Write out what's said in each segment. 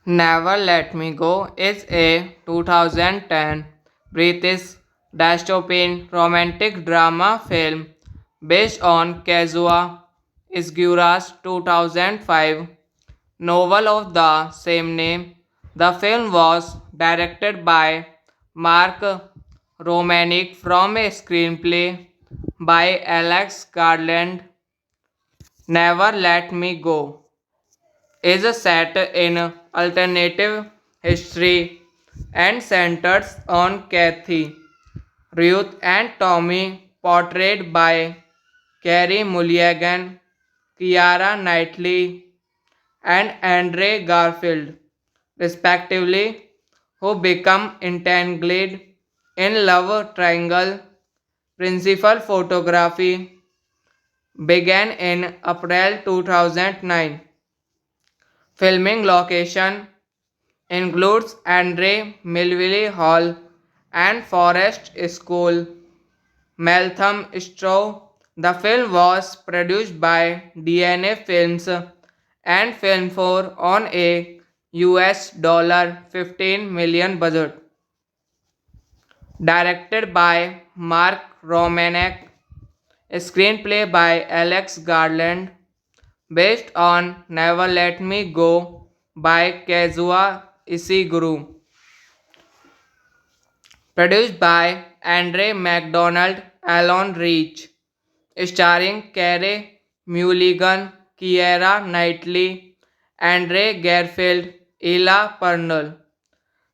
Never Let Me Go is a 2010 British dystopian romantic drama film based on Kazuo Ishiguro's 2005 novel of the same name. The film was directed by Mark Romanek from a screenplay by Alex Garland. Never Let Me Go is set in alternative history and centers on Kathy, Ruth and Tommy, portrayed by Carey Mulligan, Keira Knightley, and Andre Garfield, respectively, who become entangled in love triangle. Principal photography began in April 2009. Filming location includes Andre Melville Hall and Forest School, Meltham Straw. The film was produced by DNA Films and Film 4 on a $15 million budget. Directed by Mark Romanek, screenplay by Alex Garland, based on Never Let Me Go by Kazuo Ishiguro. Produced by Andre MacDonald, Alan Reach. Starring Carey Mulligan, Keira Knightley, Andre Garfield, Ella Purnell.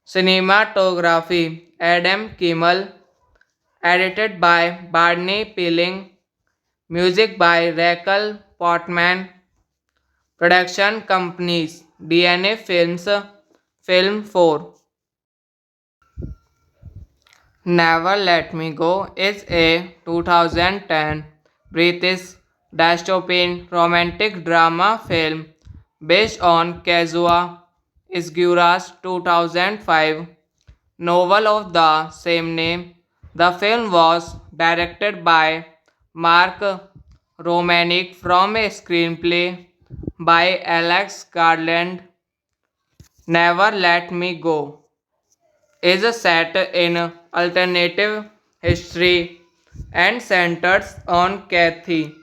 Cinematography Adam Kimmel. Edited by Barney Pilling. Music by Rachel Portman. Production companies DNA Films, Film 4. Never Let Me Go is a 2010 British dystopian romantic drama film based on Kazuo Ishiguro's 2005 novel of the same name. The film was directed by Mark Romanek from a screenplay by Alex Garland. Never Let Me Go is set in alternative history and centers on Kathy,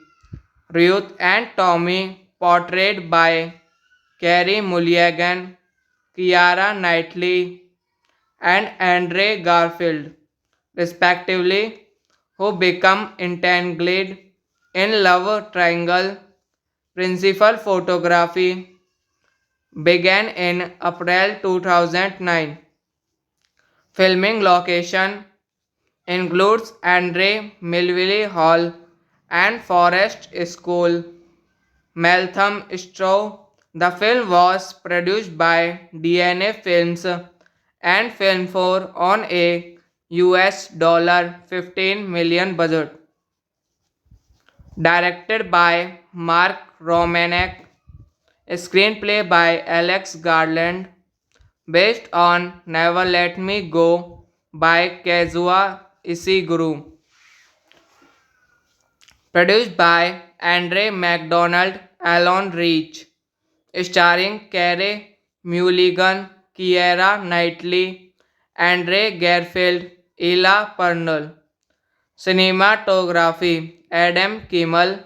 Ruth and Tommy, portrayed by Carey Mulligan, Keira Knightley, and Andre Garfield, respectively, who become entangled in love triangle. Principal photography began in April 2009. Filming location includes Andre Melville Hall and Forest School, Meltham Straw. The film was produced by DNA Films and Film 4 on a $15 million budget. Directed by Mark Romanek, screenplay by Alex Garland, based on Never Let Me Go by Kazuo Ishiguro. Produced by Andre MacDonald, Alan Reach. Starring Carey Mulligan, Keira Knightley, Andre Garfield, Ella Purnell. Cinematography Adam Kimmel.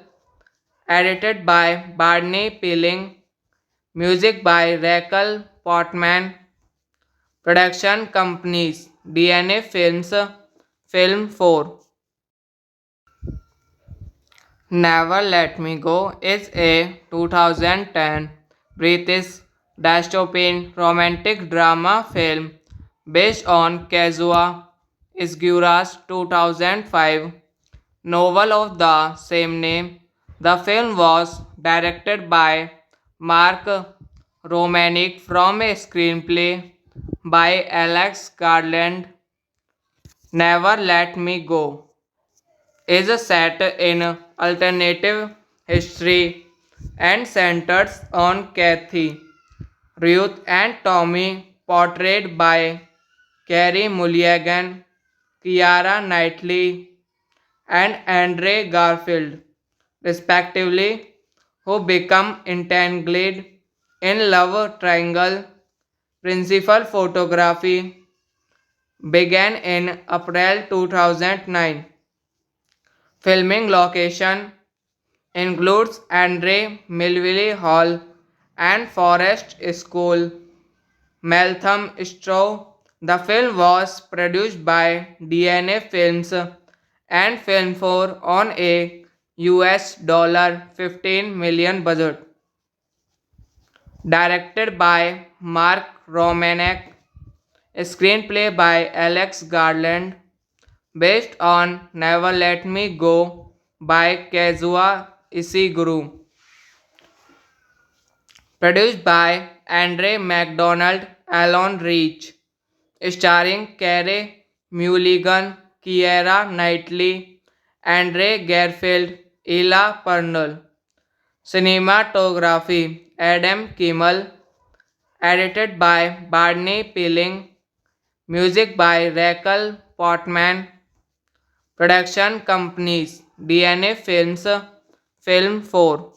Edited by Barney Pilling. Music by Raquel Portman. Production companies DNA Films, Film 4. Never Let Me Go is a 2010 British dystopian romantic drama film based on Kazuo Ishiguro's 2005 novel of the same name. The film was directed by Mark Romanek from a screenplay by Alex Garland. Never Let Me Go is set in alternative history and centers on Kathy, Ruth and Tommy, portrayed by Carey Mulligan, Keira Knightley, and Andre Garfield, respectively, who become entangled in love triangle. Principal photography began in April 2009. Filming location includes Andre Melville Hall and Forest School, Meltham Straw. The film was produced by DNA Films and Film 4 on a $15 million budget. Directed by Mark Romanek, screenplay by Alex Garland, based on Never Let Me Go by Kazuo Ishiguro. Produced by Andre MacDonald, Alan Reach. Starring Carey Mulligan, Keira Knightley, Andre Garfield, Ella Purnell. Cinematography Adam Kimmel. Edited by Barney Pilling. Music by Raquel Portman. Production companies DNA Films, Film 4.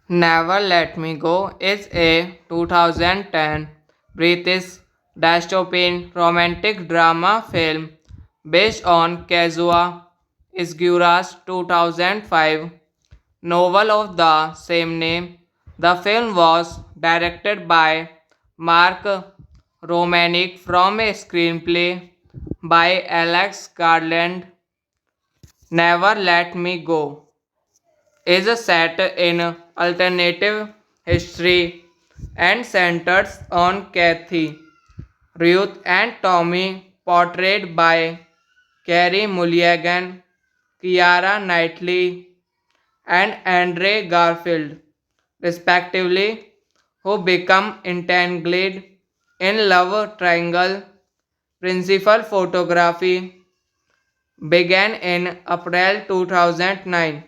Never Let Me Go is a 2010 British dystopian romantic drama film based on Kazuo Ishiguro's 2005 novel of the same name. The film was directed by Mark Romanek from a screenplay by Alex Garland. Never Let Me Go is set in alternative history and centers on Kathy, Ruth and Tommy, portrayed by Carey Mulligan, Keira Knightley, and Andre Garfield, respectively, who become entangled in love triangle. Principal photography began in April 2009.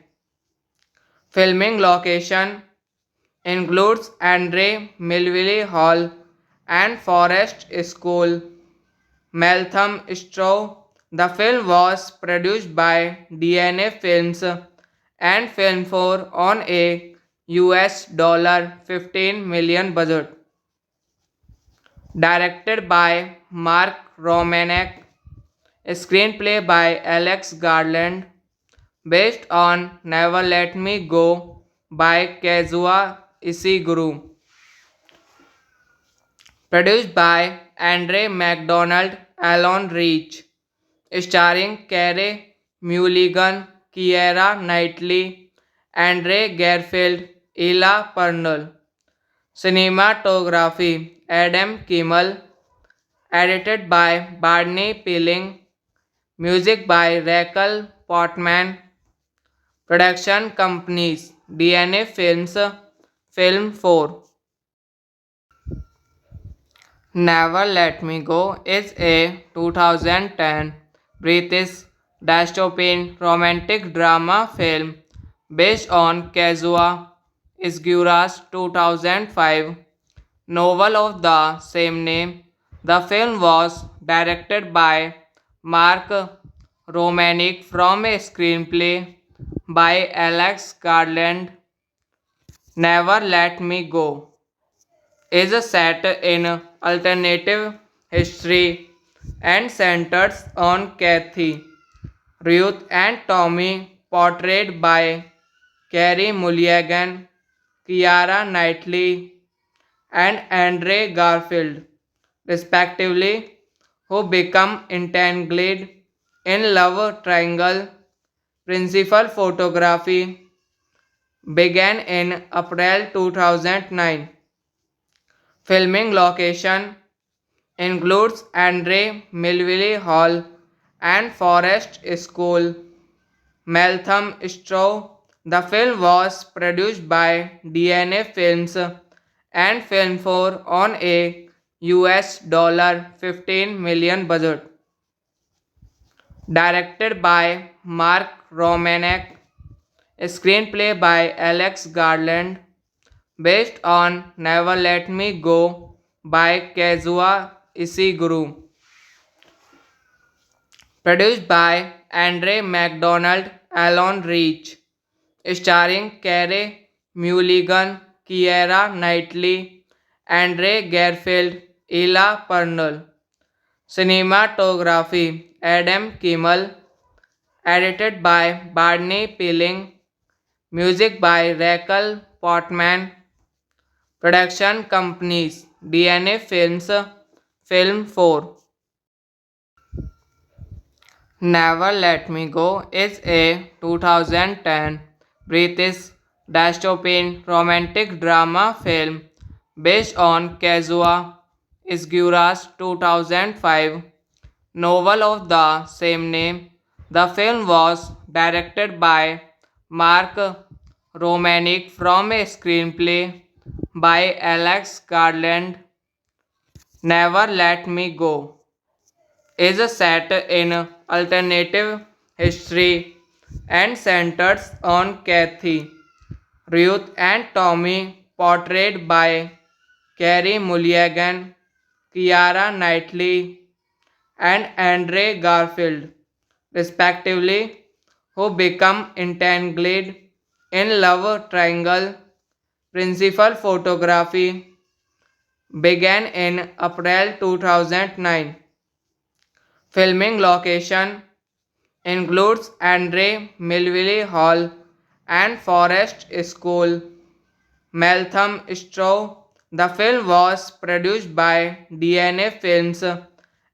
Filming location includes Andre Melville Hall and Forest School, Meltham Straw. The film was produced by DNA Films and Film 4 on a $15 million budget. Directed by Mark Romanek, screenplay by Alex Garland, based on Never Let Me Go by Kazuo Ishiguro. Produced by Andre MacDonald, Alan Reach. Starring Carey Mulligan, Keira Knightley, Andre Garfield, Ella Purnell. Cinematography Adam Kimmel. Edited by Barney Pilling. Music by Raquel Portman. Production companies DNA Films, Film 4. Never Let Me Go is a 2010 British dystopian romantic drama film based on Kazuo Ishiguro's 2005 novel of the same name. The film was directed by Mark Romanek from a screenplay by Alex Garland. Never Let Me Go is set in alternative history and centers on Kathy, Ruth, and Tommy, portrayed by Carey Mulligan, Keira Knightley, and Andre Garfield, respectively, who become entangled in love triangle. Principal photography began in April 2009. Filming location includes Andre Melville Hall and Forest School, Meltham Straw. The film was produced by DNA Films and Film 4 on a $15 million budget. Directed by Mark Romanek, screenplay by Alex Garland, based on Never Let Me Go by Kazuo Ishiguro. Produced by Andre MacDonald, Alan Reach. Starring Carey Mulligan, Keira Knightley, Andre Garfield, Ella Purnell. Cinematography Adam Kimmel. Edited by Barney Pilling. Music by Rachel Portman. Production companies DNA Films, Film 4. Never Let Me Go is a 2010 British dystopian romantic drama film based on Kazuo Ishiguro's 2005 novel of the same name. The film was directed by Mark Romanek from a screenplay by Alex Garland. Never Let Me Go is set in alternative history and centers on Kathy, Ruth, and Tommy, portrayed by Carey Mulligan, Keira Knightley, and Andre Garfield, respectively, who become entangled in love triangle. Principal photography began in April 2009. Filming location includes Andre Melville Hall and Forest School, Meltham Straw. The film was produced by DNA Films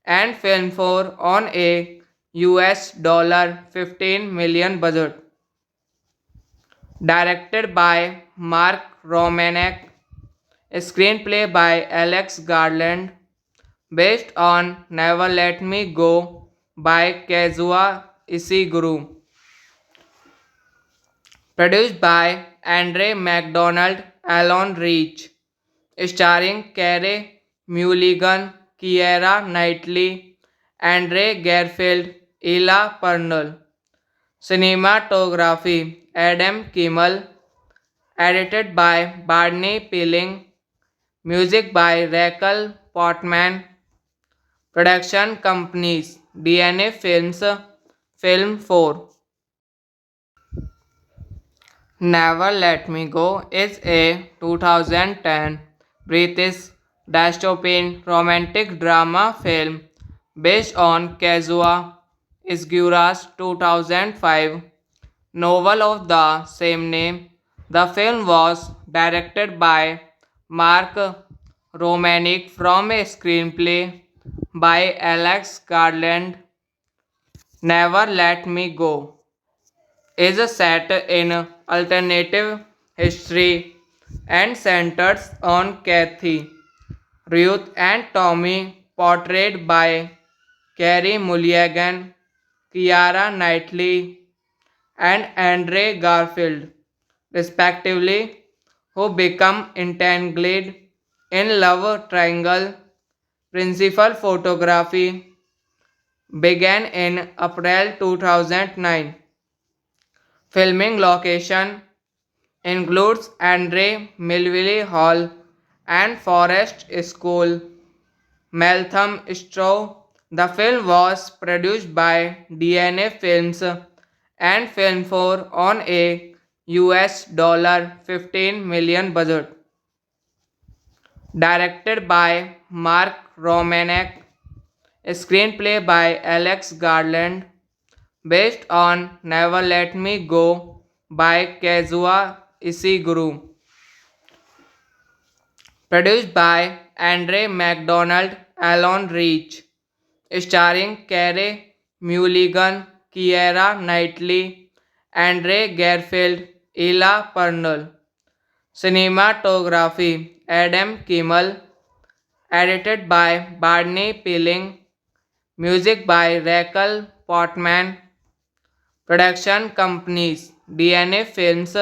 and Film 4 on a $15 million budget. Directed by Mark Romanek, screenplay by Alex Garland, based on Never Let Me Go by Kazuo Ishiguro. Produced by Andre MacDonald, Alan Reach. Starring Carey Mulligan, Keira Knightley, Andre Garfield, Ella Purnell. Cinematography Adam Kimmel. Edited by Barney Pilling. Music by Rachel Portman. Production companies DNA Films, Film 4. Never Let Me Go is a 2010 British dystopian romantic drama film based on Kazuo Ishiguro's 2005 novel of the same name. The film was directed by Mark Romanek from a screenplay by Alex Garland. Never Let Me Go is set in alternative history and centers on Kathy, Ruth, and Tommy, portrayed by Carey Mulligan, Keira Knightley, and Andre Garfield, respectively, who become entangled in love triangle. Principal photography began in April 2009. Filming location includes Andre Melville Hall and Forest School, Meltham Straw. The film was produced by DNA Films and Film 4 on a $15 million budget. Directed by Mark Romanek, screenplay by Alex Garland, based on Never Let Me Go by Kazuo Ishiguro. Produced by Andre MacDonald, Alon Reach. Starring Carey Mulligan, Keira Knightley, Andre Garfield, Ella Purnell. Cinematography Adam Kimmel. Edited by Barney Pilling. Music by Raquel Portman. Production companies DNA Films,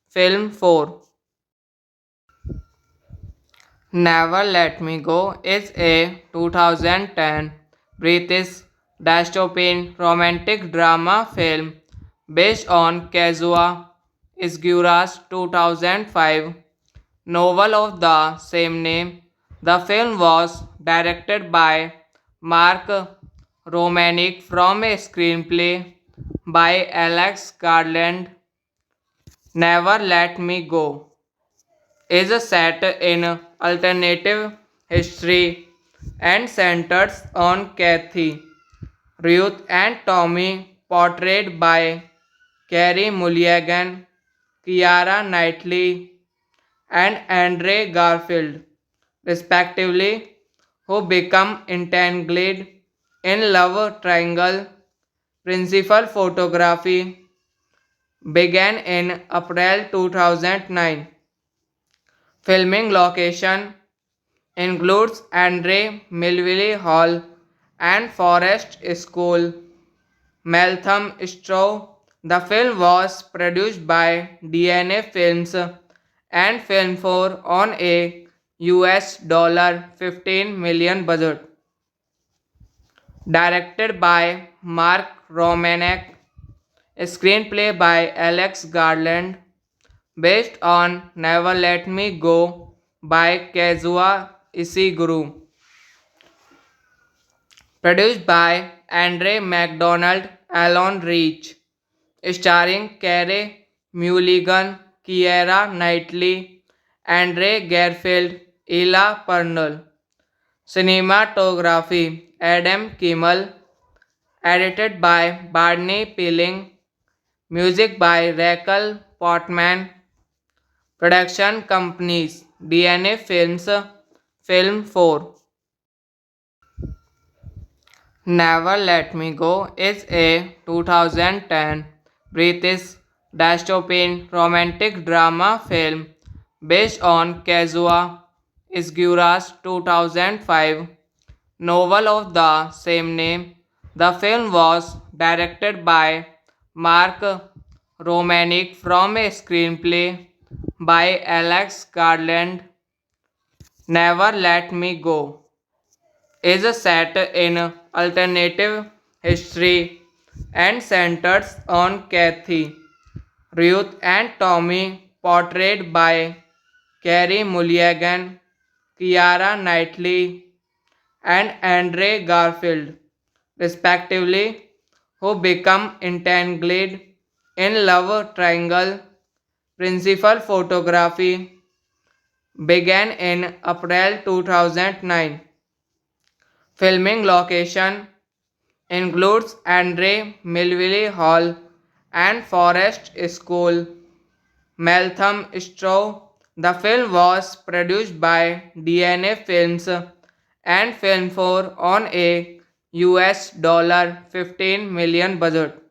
Film 4. Never Let Me Go is a 2010 British dystopian romantic drama film based on Kazuo Ishiguro's 2005 novel of the same name. The film was directed by Mark Romanek from a screenplay by Alex Garland. Never Let Me Go is set in alternative history and centers on Kathy, Ruth and Tommy, portrayed by Carey Mulligan, Keira Knightley, and Andre Garfield, respectively, who become entangled in love triangle. Principal photography began in April 2009. Filming location includes Andre Melville Hall and Forest School, Meltham Straw. The film was produced by DNA Films and Film 4 on a $15 million budget. Directed by Mark Romanek, screenplay by Alex Garland, based on Never Let Me Go by Kazuo Ishiguro. Produced by Andre MacDonald, Alon Reach. Starring Carey Mulligan, Keira Knightley, Andre Garfield, Ella Purnell. Cinematography Adam Kimmel. Edited by Barney Pilling. Music by Raquel Portman. Production companies DNA Films, Film 4. Never Let Me Go is a 2010 British dystopian romantic drama film based on Kazuo Ishiguro's 2005 novel of the same name. The film was directed by Mark Romanek from a screenplay by Alex Garland. Never Let Me Go is set in alternative history and centers on Kathy, Ruth and Tommy, portrayed by Carey Mulligan, Keira Knightley, and Andre Garfield, respectively, who become entangled in love triangle. Principal photography began in April 2009. Filming location includes Andre Melville Hall and Forest School, Meltham Straw. The film was produced by DNA Films and Film 4 on a $15 million budget.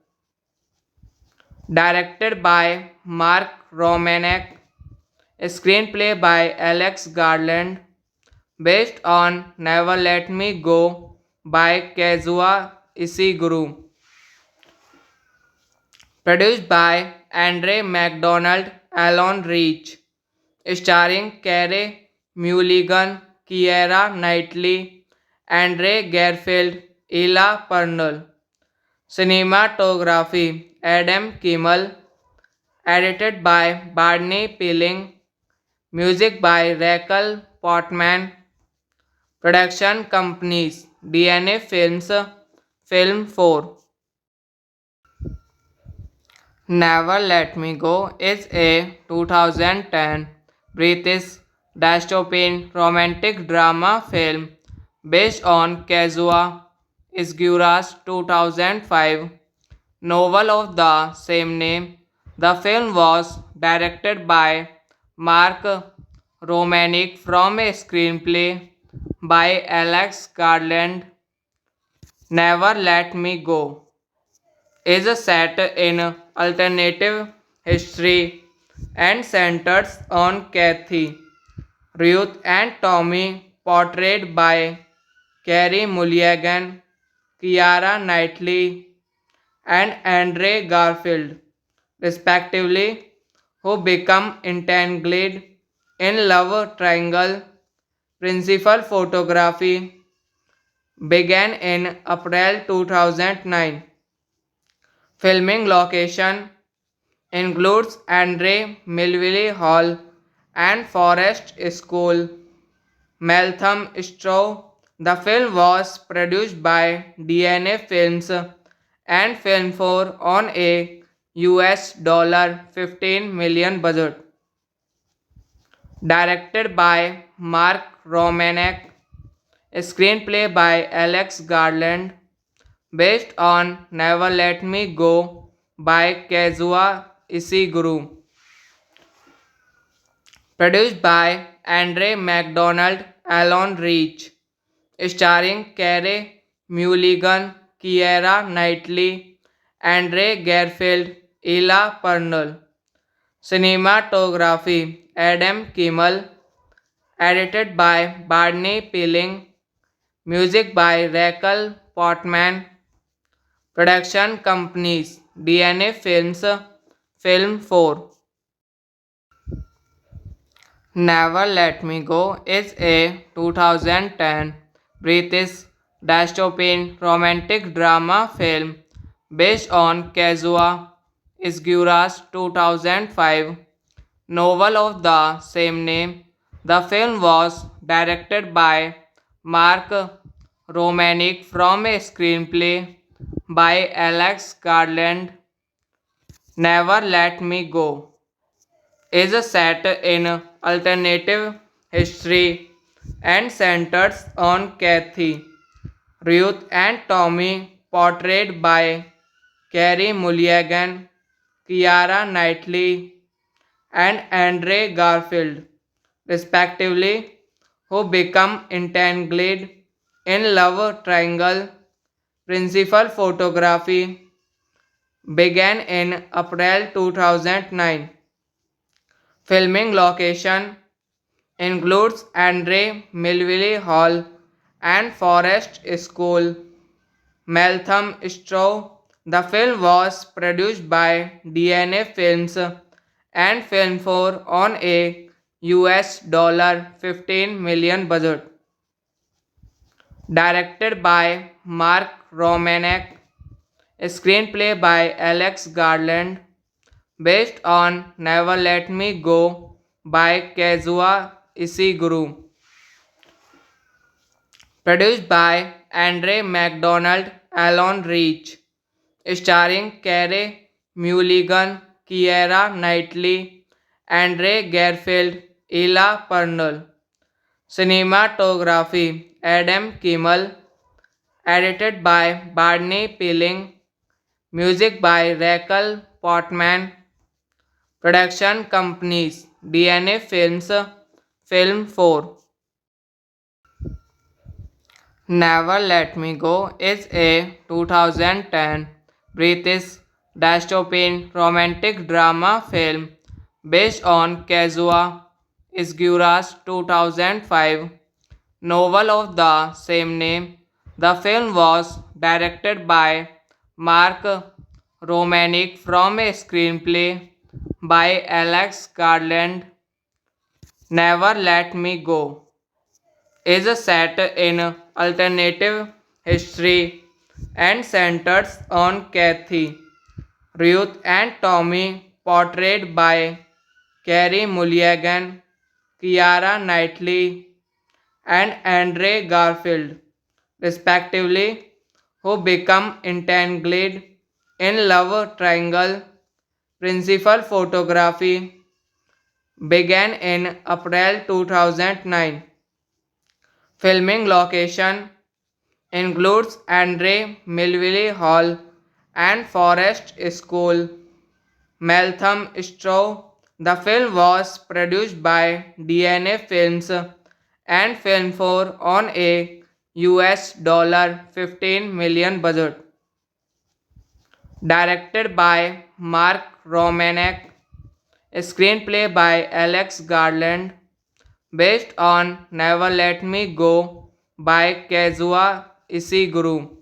Directed by Mark Romanek, screenplay by Alex Garland, based on Never Let Me Go by Kazuo Ishiguro. Produced by Andre MacDonald, Alon Reach. Starring Carey Mulligan, Keira Knightley, Andre Garfield, Ella Purnell. Cinematography Adam Kimmel. Edited by Barney Peeling. Music by Raquel Portman. Production companies DNA Films, Film 4. Never Let Me Go is a 2010 British dystopian romantic drama film based on Kazuo Ishiguro's 2005 novel of the same name. The film was directed by Mark Romanek from a screenplay by Alex Garland. Never Let Me Go is set in alternative history and centers on Kathy, Ruth, and Tommy, portrayed by Carey Mulligan, Keira Knightley, and Andre Garfield, respectively, who become entangled in love triangle. Principal photography began in April 2009. Filming location includes Andre Melville Hall and Forest School, Meltham The film was produced by DNA Films and Film 4 on a $15 million budget. Directed by Mark Romanek, screenplay by Alex Garland, based on Never Let Me Go by Kazuo Ishiguro. Produced by Andre MacDonald, Alan Reach. Starring Carey Mulligan, Keira Knightley, Andre Garfield, Ella Purnell. Cinematography Adam Kimmel. Edited by Barney Peeling. Music by Raquel Portman. Production companies DNA Films, Film 4. Never Let Me Go is a 2010 British dystopian romantic drama film based on Kazuo Ishiguro's 2005 novel of the same name. The film was directed by Mark Romanek from a screenplay by Alex Garland. Never Let Me Go is set in alternative history and centers on Kathy, Ruth, and Tommy, portrayed by Carey Mulligan, Keira Knightley, and Andre Garfield, respectively, who become entangled in love triangle. Principal photography began in April 2009. Filming location includes Andre Melville Hall and Forest School, Meltham The film was produced by DNA Films and Film 4 on a $15 million budget. Directed by Mark Romanek, screenplay by Alex Garland, based on Never Let Me Go by Kazuo Ishiguro. Produced by Andre MacDonald, Alan Reach. Starring Carey Mulligan, Keira Knightley, Andre Garfield, Ella Purnell. Cinematography Adam Kimmel. Edited by Barney Peeling. Music by Raquel Portman. Production companies DNA Films, Film 4. Never Let Me Go is a 2010 British dystopian romantic drama film based on Kazuo Ishiguro's 2005 novel of the same name. The film was directed by Mark Romanek from a screenplay by Alex Garland. Never Let Me Go is set in alternative history and centers on Kathy, Ruth and Tommy, portrayed by Carey Mulligan, Keira Knightley, and Andre Garfield, respectively, who become entangled in love triangle. Principal photography began in April 2009. Filming location includes Andre Melville Hall and Forest School, Meltham The film was produced by DNA Films and Film 4 on a $15 million budget. Directed by Mark Romanek, screenplay by Alex Garland, based on Never Let Me Go by Kazuo Ishiguro.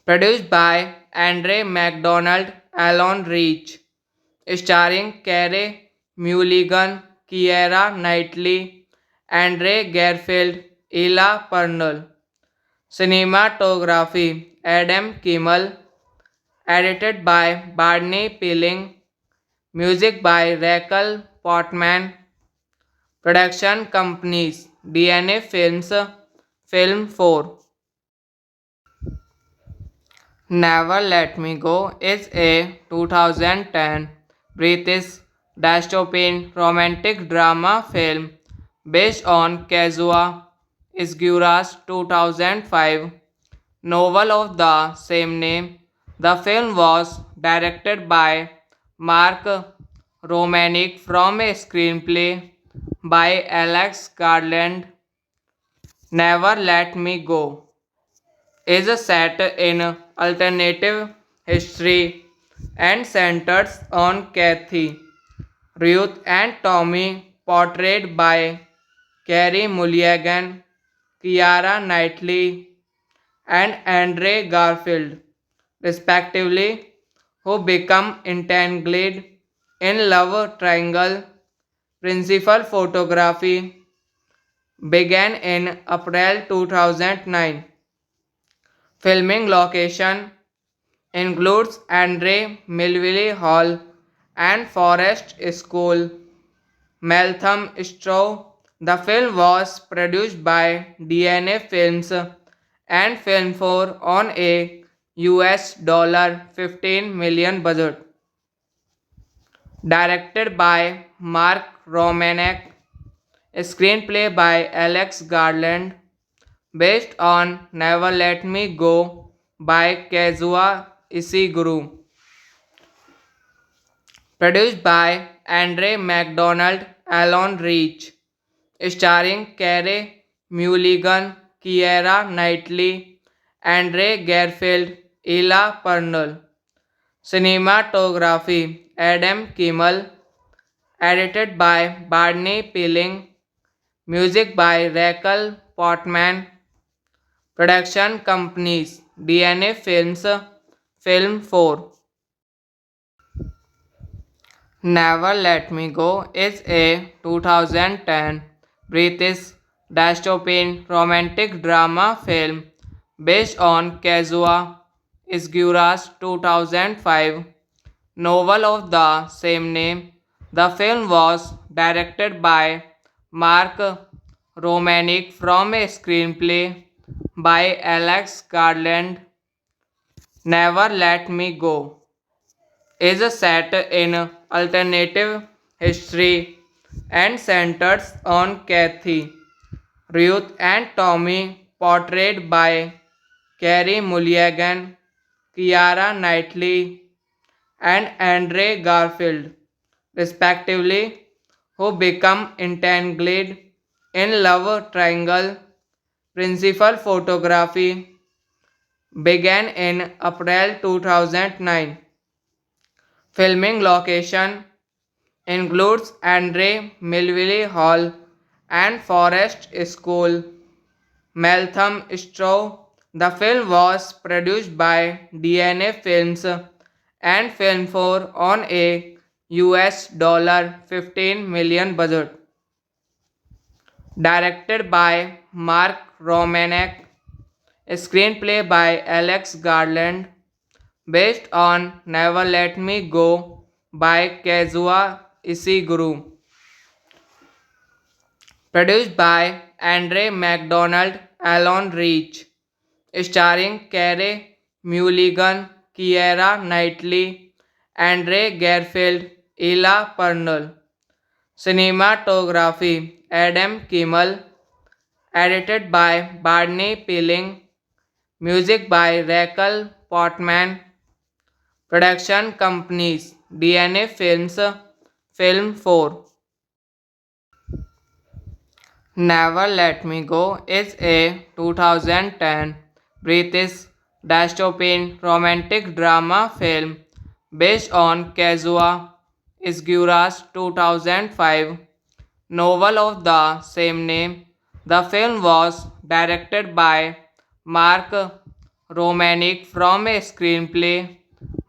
Produced by Andre MacDonald, Alon Reach. Starring Carey Mulligan, Keira Knightley, Andre Garfield, Ella Purnell. Cinematography Adam Kimmel. Edited by Barney Pilling. Music by Raquel Portman. Production companies DNA Films, Film 4. Never Let Me Go is a 2010 British dystopian romantic drama film based on Kazuo Ishiguro's 2005 novel of the same name. The film was directed by Mark Romanek from a screenplay by Alex Garland. Never Let Me Go is set in alternative history and centers on Kathy, Ruth and Tommy, portrayed by Carey Mulligan, Keira Knightley, and Andre Garfield, respectively, who become entangled in love triangle. Principal photography began in April 2009. Filming location includes Andre Melville Hall and Forest School, Meltham The film was produced by DNA Films and Film 4 on a $15 million budget. Directed by Mark Romanek, screenplay by Alex Garland, based on Never Let Me Go by Kazuo Ishiguro. Produced by Andre MacDonald, Alon Reach. Starring Carey Mulligan, Keira Knightley, Andre Garfield, Ella Purnell. Cinematography Adam Kimmel. Edited by Barney Pilling. Music by Raquel Portman. Production companies DNA Films, Film 4. Never Let Me Go is a 2010 British dystopian romantic drama film based on Kazuo Ishiguro's 2005 novel of the same name. The film was directed by Mark Romanek from a screenplay by Alex Garland. Never Let Me Go is set in alternative history and centers on Kathy, Ruth and Tommy, portrayed by Carey Mulligan, Keira Knightley, and Andre Garfield, respectively, who become entangled in love triangle. Principal photography began in April 2009. Filming location includes Andre Melville Hall and Forest School, Meltham The film was produced by DNA Films and Film 4 on a $15 million budget. directed by Mark Romanek, screenplay by Alex Garland, based on Never Let Me Go by Kazuo Ishiguro, produced by Andre MacDonald, Alan Reach, starring Carey Mulligan, Keira Knightley, Andre Garfield, Ella Purnell. Cinematography Adam Kimmel, edited by Barney Pilling, music by Raquel Portman, production companies DNA Films, Film 4. Never Let Me Go is a 2010 British dystopian romantic drama film based on Kazuo Ishiguro's 2005 novel of the same name. The film was directed by Mark Romanek from a screenplay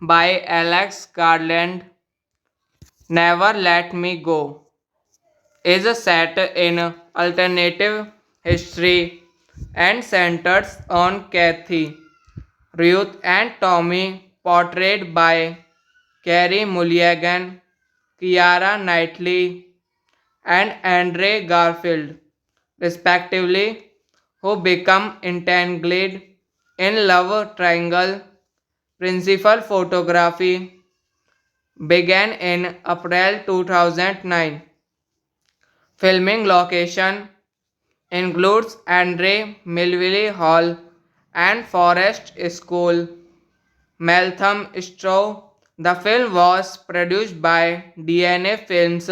by Alex Garland. Never Let Me Go is set in alternative history and centers on Kathy, Ruth, and Tommy, portrayed by Carey Mulligan, Keira Knightley, and Andre Garfield, respectively, who become entangled in love triangle. Principal photography began in April 2009. Filming location includes Andre Melville Hall and Forest School, Meltham Straw. The film was produced by DNA Films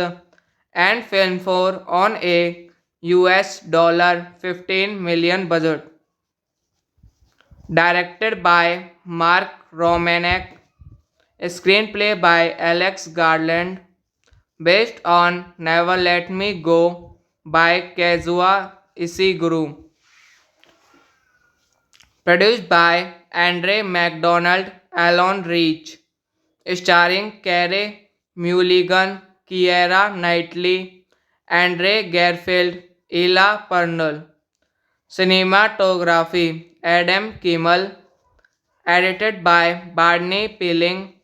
and Film 4 on a $15 million budget. Directed by Mark Romanek, screenplay by Alex Garland, based on Never Let Me Go by Kazuo Ishiguro, produced by Andre MacDonald, Alan Reach, starring Carey Mulligan, Keira Knightley, Andre Garfield, Ella Purnell. Cinematography Adam Kimmel, edited by Barney Pilling,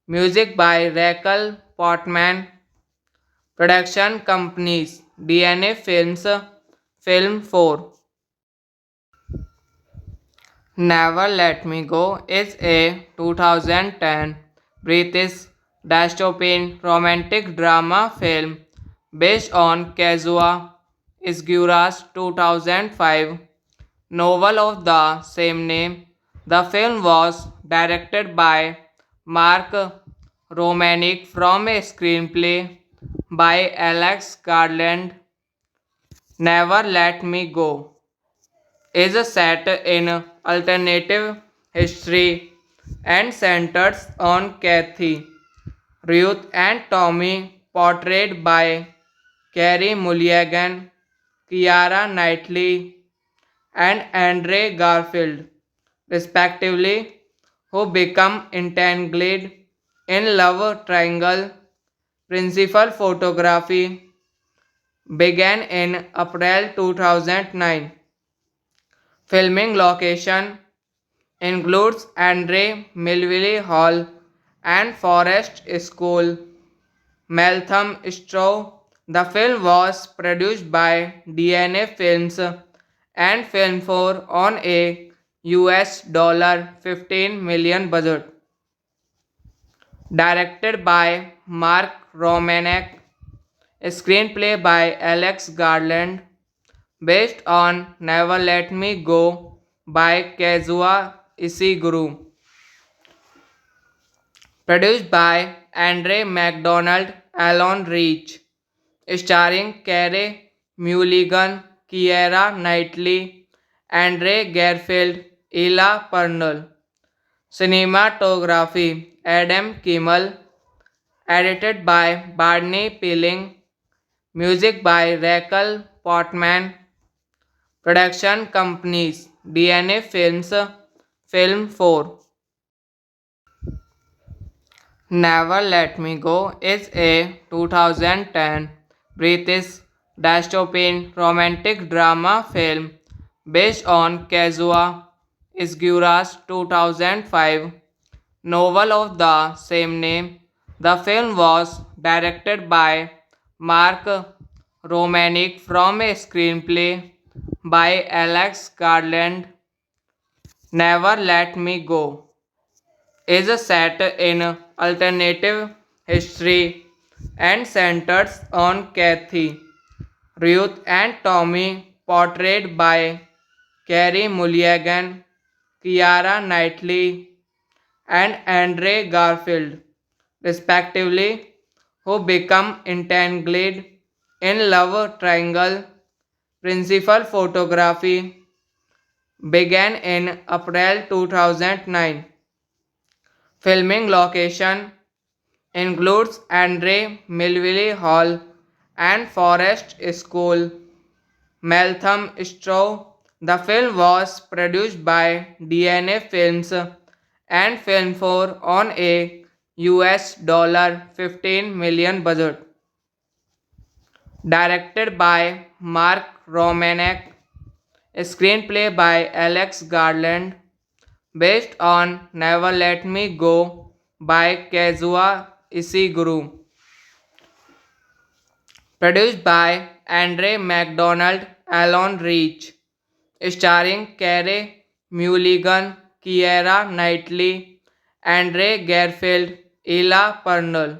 music by Raquel Portman, production companies DNA Films, Film 4. Never Let Me Go is a 2010 British dystopian romantic drama film based on Kazuo Ishiguro's 2005 novel of the same name. The film was directed by Mark Romanek from a screenplay by Alex Garland. Never Let Me Go is set in alternative history and centers on Kathy, Ruth, and Tommy, portrayed by Carey Mulligan, Keira Knightley, and Andre Garfield, respectively, who become entangled in love triangle. Principal photography began in April 2009. Filming location includes Andre Melville Hall and Forest School, Meltham Straw. The film was produced by DNA Films and Film 4 on a $15 million budget. Directed by Mark Romanek, screenplay by Alex Garland, based on Never Let Me Go by Kazuo Ishiguro, produced by Andre MacDonald, Alan Reach, starring Carey Mulligan, Keira Knightley, Andre Garfield, Ella Purnell. Cinematography Adam Kimmel, edited by Barney Pilling, music by Raquel Portman, production companies DNA Films, Film 4. Never Let Me Go is a 2010 British dystopian romantic drama film based on Kazuo Ishiguro's 2005 novel of the same name. The film was directed by Mark Romanek from a screenplay by Alex Garland. Never Let Me Go is a set in alternative history and centers on Kathy, Ruth and Tommy, portrayed by Carey Mulligan, Keira Knightley, and Andre Garfield, respectively, who become entangled in love triangle. Principal photography began in April 2009. Filming location includes Andre Melville Hall and Forest School, Meltham Straw. The film was produced by DNA Films and Film 4 on a $15 million budget. Directed by Mark Romanek, screenplay by Alex Garland, based on Never Let Me Go by Kazuo Ishiguro. Produced by Andre MacDonald, Alan Reach. Starring Carey Mulligan, Keira Knightley, Andre Garfield, Ella Purnell.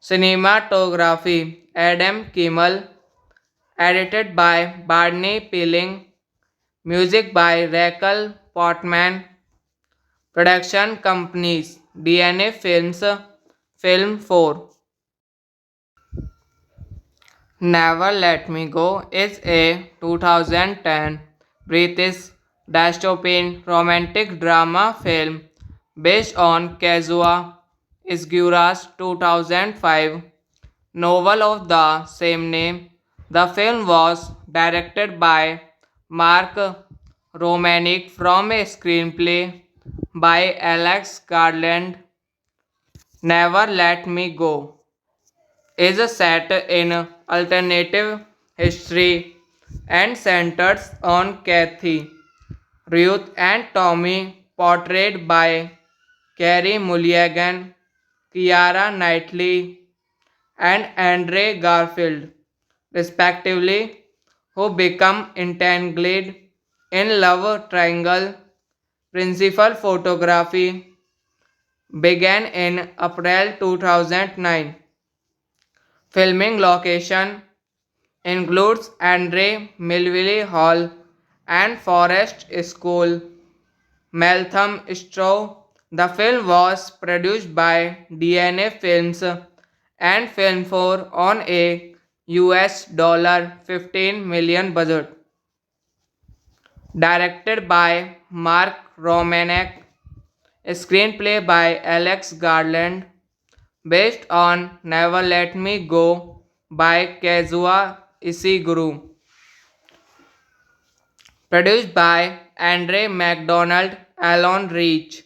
Cinematography Adam Kimmel. Edited by Barney Pilling. Music by Raquel Portman. Production companies DNA Films, Film 4. Never Let Me Go is a 2010 British dystopian romantic drama film based on Kazuo Ishiguro's 2005 novel of the same name. The film was directed by Mark Romanek from a screenplay by Alex Garland. Never Let Me Go is a set in alternative history and centers on Kathy, Ruth and Tommy, portrayed by Carey Mulligan, Keira Knightley, and Andre Garfield, respectively, who become entangled in love triangle. Principal photography began in April 2009. Filming location includes Andre Melville Hall and Forest School, Meltham Straw. The film was produced by DNA Films and Film 4 on a $15 million budget. Directed by Mark Romanek, screenplay by Alex Garland, based on Never Let Me Go by Kazuo Ishiguro. Produced by Andre MacDonald, Alan Reach.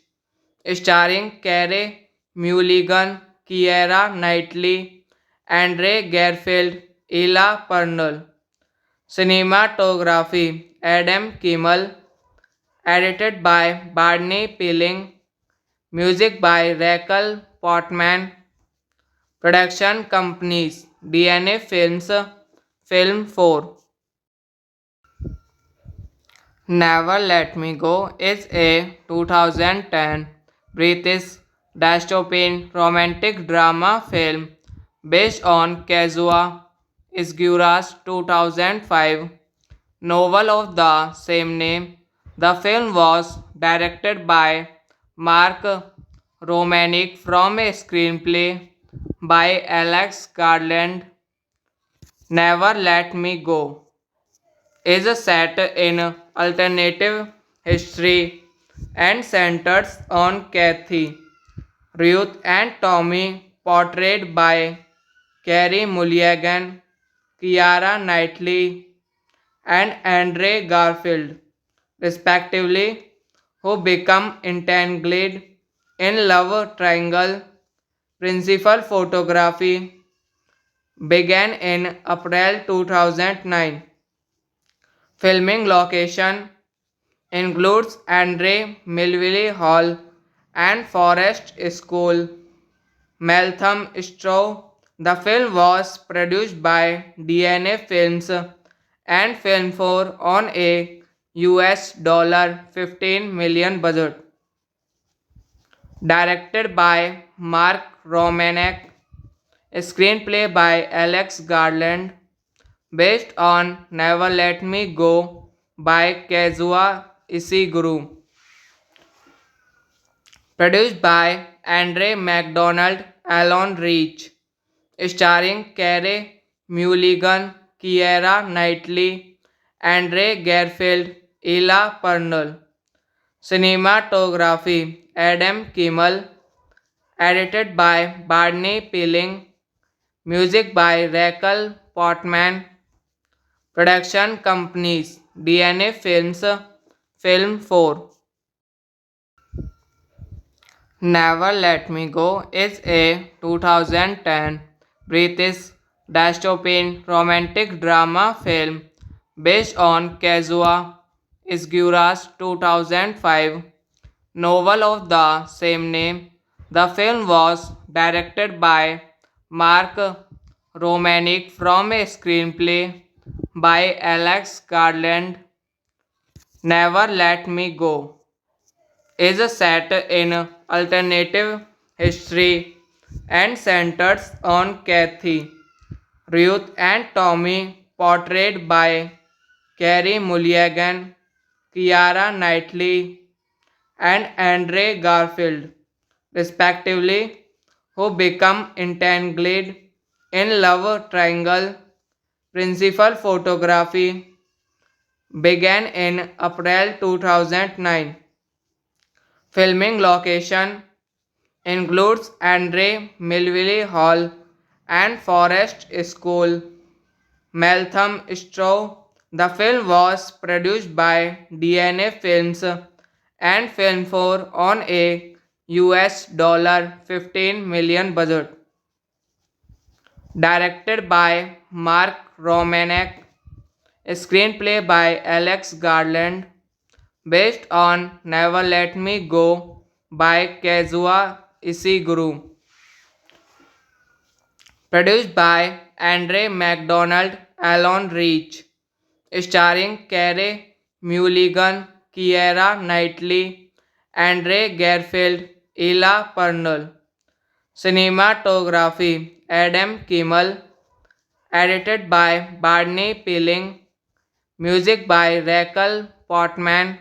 Starring Carey Mulligan, Keira Knightley, Andre Garfield, Ella Purnell. Cinematography Adam Kimmel. Edited by Barney Pilling. Music by Raquel Portman. Production companies DNA Films, Film 4. Never Let Me Go is a 2010 British dystopian romantic drama film based on Kazuo Ishiguro's 2005 novel of the same name. The film was directed by Mark Romanek from a screenplay by Alex Garland. Never Let Me Go is a set in alternative history and centers on Kathy, Ruth and Tommy, portrayed by Carey Mulligan, Keira Knightley, and Andre Garfield, respectively, who become entangled in love triangle. Principal photography began in April 2009. Filming location includes Andre Melville Hall and Forest School, Meltham Straw. The film was produced by DNA Films and Film 4 on a $15 million budget. Directed by Mark Romanek, screenplay by Alex Garland, based on Never Let Me Go by Kazuo Ishiguro. Produced by Andre MacDonald, Alan Reach. Starring Carey Mulligan, Keira Knightley, Andre Garfield, Ella Purnell. Cinematography Adam Kimmel. Edited by Barney Pilling. Music by Raquel Portman. Production companies DNA Films, Film 4. Never Let Me Go is a 2010 British dystopian romantic drama film based on Kazuo Ishiguro's 2005 novel of the same name. The film was directed by Mark Romanek from a screenplay by Alex Garland. Never Let Me Go is set in alternative history and centers on Kathy, Ruth, and Tommy, portrayed by Carey Mulligan, Keira Knightley, and Andre Garfield, respectively, who become entangled in love triangle. Principal photography began in April 2009. Filming location includes Andre Melville Hall and Forest School, Meltham Straw. The film was produced by DNA Films and Film 4 on a $15 million budget. Directed by Mark Romanek, screenplay by Alex Garland, based on Never Let Me Go by Kazuo Ishiguro. Produced by Andre MacDonald, Alan Reach. Starring Carey Mulligan, Keira Knightley, Andre Garfield, Ella Purnell. Cinematography Adam Kimmel. Edited by Barney Pilling. Music by Raquel Portman.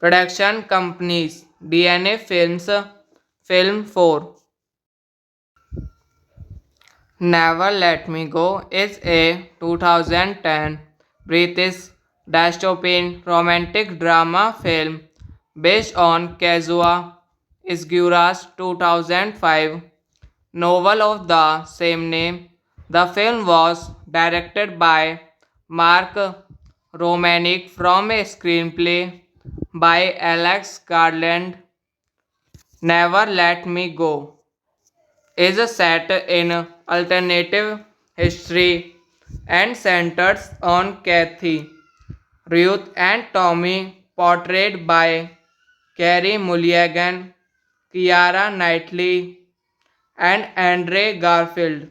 Production companies DNA Films, Film 4. Never Let Me Go is a 2010 British dystopian romantic drama film based on Kazuo Ishiguro's 2005 novel of the same name. The film was directed by Mark Romanek from a screenplay by Alex Garland. Never Let Me Go is set in alternative history and centers on Kathy, Ruth, and Tommy, portrayed by Carey Mulligan, Keira Knightley, and Andre Garfield,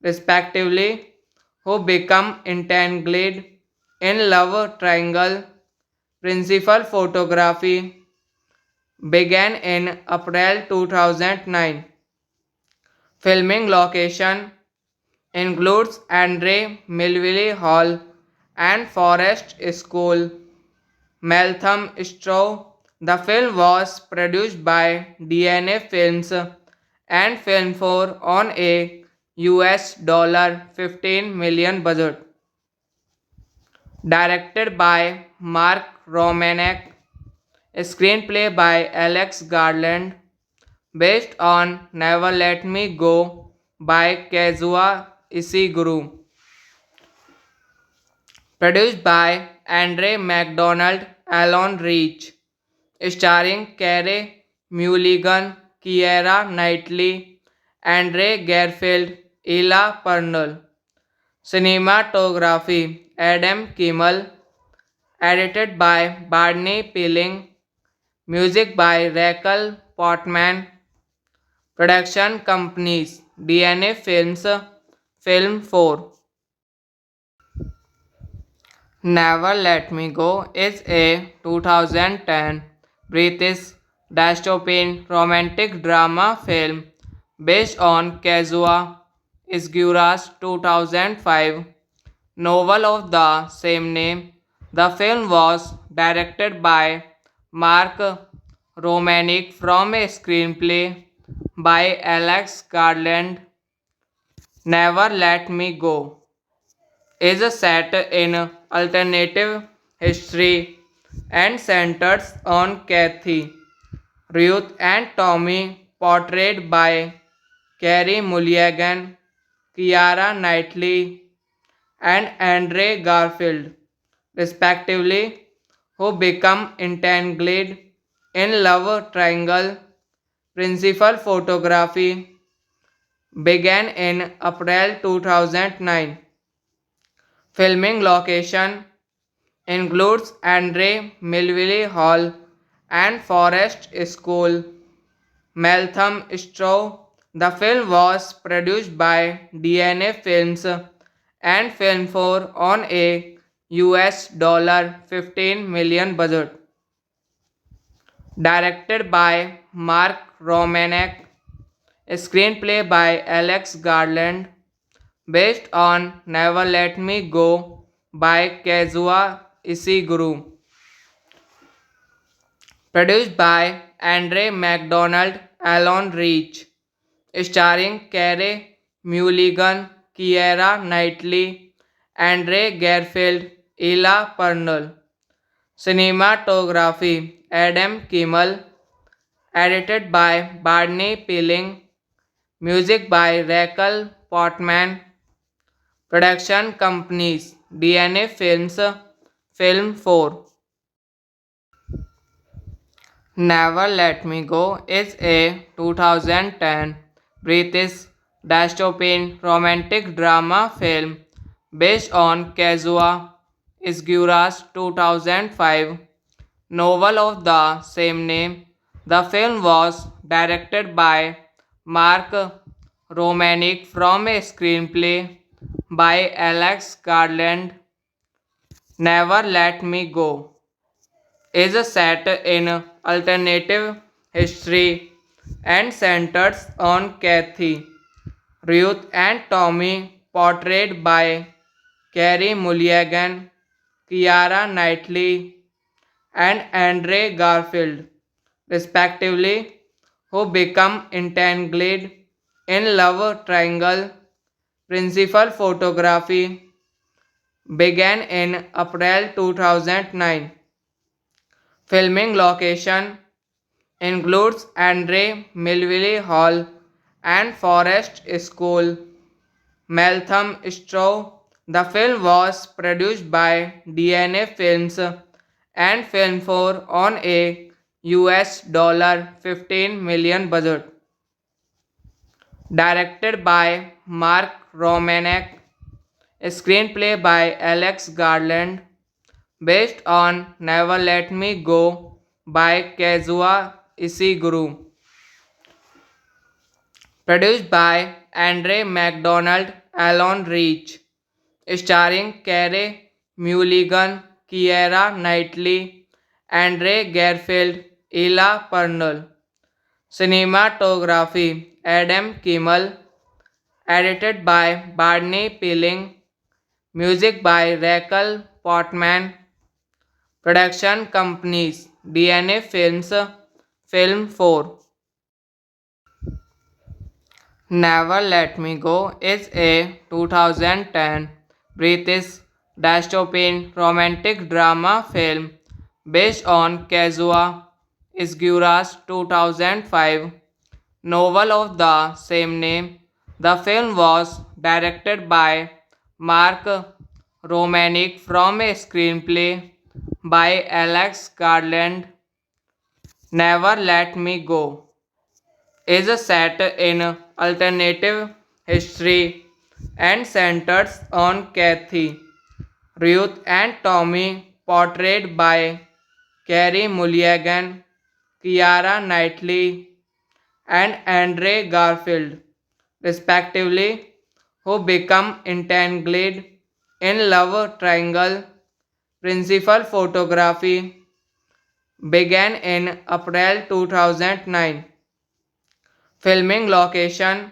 respectively, who become entangled in love triangle. Principal photography began in April 2009. Filming location includes Andre Melville Hall and Forest School, Meltham Straw. The film was produced by DNA Films and Film 4 on a $15 million budget. Directed by Mark Romanek, screenplay by Alex Garland, based on Never Let Me Go by Kazuo Ishiguro. Produced by Andre MacDonald, Alan Reach. Starring Carey Mulligan, Keira Knightley, Andre Garfield, Ella Purnell. Cinematography Adam Kimmel. Edited by Barney Peeling. Music by Raquel Portman. Production companies DNA Films, Film 4. Never Let Me Go is a 2010 British dystopian romantic drama film based on Kazuo Ishiguro's 2005 novel of the same name. The film was directed by Mark Romanek from a screenplay by Alex Garland. Never Let Me Go is set in alternative history and centers on Kathy, Ruth and Tommy, portrayed by Carey Mulligan, Keira Knightley, and Andre Garfield, respectively, who become entangled in love triangle. Principal photography began in April 2009. Filming location includes Andre Melville Hall and Forest School, Meltham Straw. The film was produced by DNA Films and Film 4 on a $15 million budget. Directed by Mark Romanek, screenplay by Alex Garland, based on Never Let Me Go by Kazuo Ishiguro. Produced by Andre MacDonald, Alan Reach. Starring Carey Mulligan, Keira Knightley, Andre Garfield, Ella Purnell. Cinematography Adam Kimmel. Edited by Barney Peeling. Music by Raquel Portman. Production companies DNA Films, Film 4. Never Let Me Go is a 2010 British dystopian romantic drama film based on Kazuo Ishiguro's 2005 novel of the same name. The film was directed by Mark Romanek from a screenplay by Alex Garland. Never Let Me Go is set in alternative history and centers on Kathy, Ruth and Tommy, portrayed by Carey Mulligan, Keira Knightley, and Andre Garfield, respectively, who become entangled in love triangle. Principal photography began in April 2009. Filming location includes Andre Melville Hall and Forest School, Meltham Straw. The film was produced by DNA Films and Film 4 on a $15 million budget. Directed by Mark Romanek, screenplay by Alex Garland, based on Never Let Me Go by Kazuo Ishiguro. Produced by Andre MacDonald, Alan Reach. Starring Carey Mulligan, Keira Knightley, Andre Garfield, Ella Purnell. Cinematography Adam Kimmel. Edited by Barney Peeling. Music by Raquel Portman. Production companies DNA Films, Film 4. Never Let Me Go is a 2010 British dystopian romantic drama film based on Kazuo Ishiguro's 2005 novel of the same name. The film was directed by Mark Romanek from a screenplay by Alex Garland. Never Let Me Go is set in alternative history, and centers on Kathy, Ruth, and Tommy, portrayed by Carey Mulligan, Keira Knightley, and Andre Garfield, respectively, who become entangled in love triangle. Principal photography began in April 2009. Filming location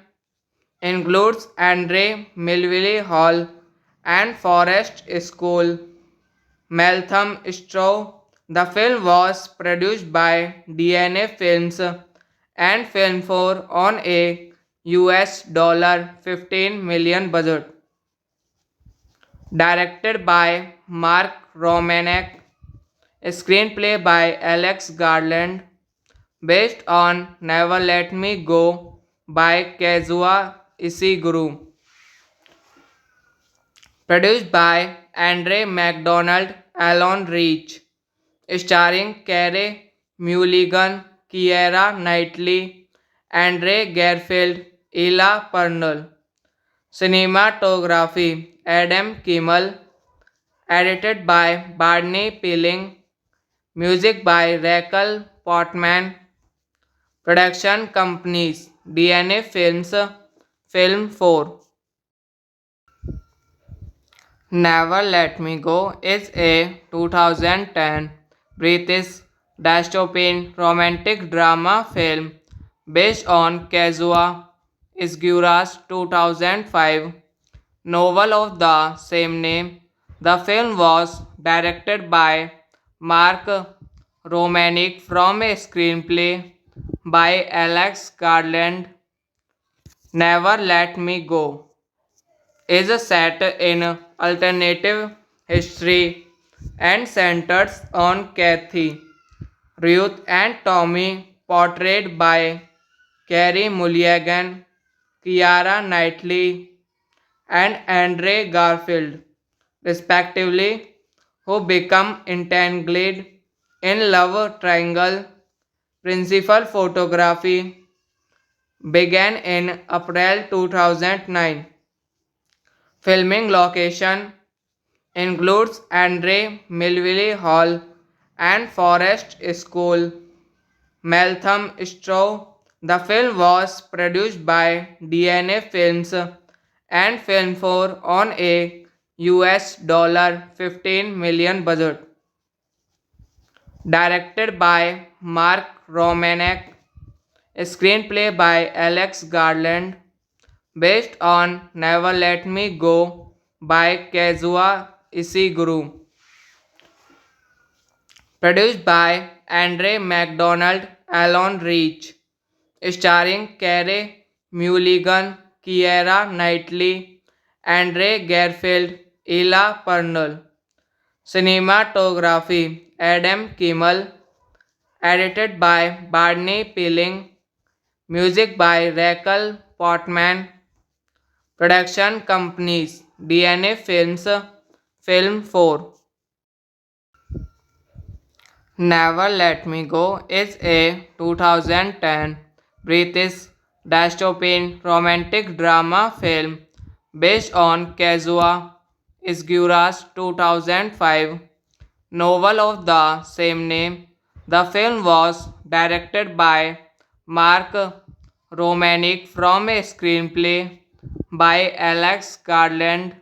includes Andre Melville Hall and Forest School, Meltham Straw. The film was produced by DNA Films and Film 4 on a $15 million budget. Directed by Mark Romanek, screenplay by Alex Garland, based on Never Let Me Go by Kazuo Ishiguro. Produced by Andre MacDonald, Alan Reach. Starring Carey Mulligan, Keira Knightley, Andre Garfield, Ella Purnell. Cinematography Adam Kimmel. Edited by Barney Pilling. Music by Raquel Portman. Production companies DNA Films, Film 4. Never Let Me Go is a 2010 British dystopian romantic drama film based on Kazuo Ishiguro's 2005 novel of the same name. The film was directed by Mark Romanek from a screenplay by Alex Garland. Never Let Me Go is set in alternative history and centers on Kathy, Ruth, and Tommy, portrayed by Carey Mulligan, Keira Knightley, and Andre Garfield, respectively, who become entangled in love triangle. Principal photography began in April 2009. Filming location includes Andre Melville Hall and Forest School, Meltham Straw. The film was produced by DNA Films and Film 4 on a $15 million budget. Directed by Mark Romanek, screenplay by Alex Garland, based on Never Let Me Go by Kazuo Ishiguro. Produced by Andre MacDonald, Alan Reach. Starring Carey Mulligan, Keira Knightley, Andre Garfield, Ella Purnell. Cinematography Adam Kimmel. Edited by Barney Pilling. Music by Raquel Portman. Production companies DNA Films, Film 4. Never Let Me Go is a 2010 British dystopian romantic drama film based on Kazuo Ishiguro's 2005 novel of the same name. The film was directed by Mark Romanek from a screenplay by Alex Garland.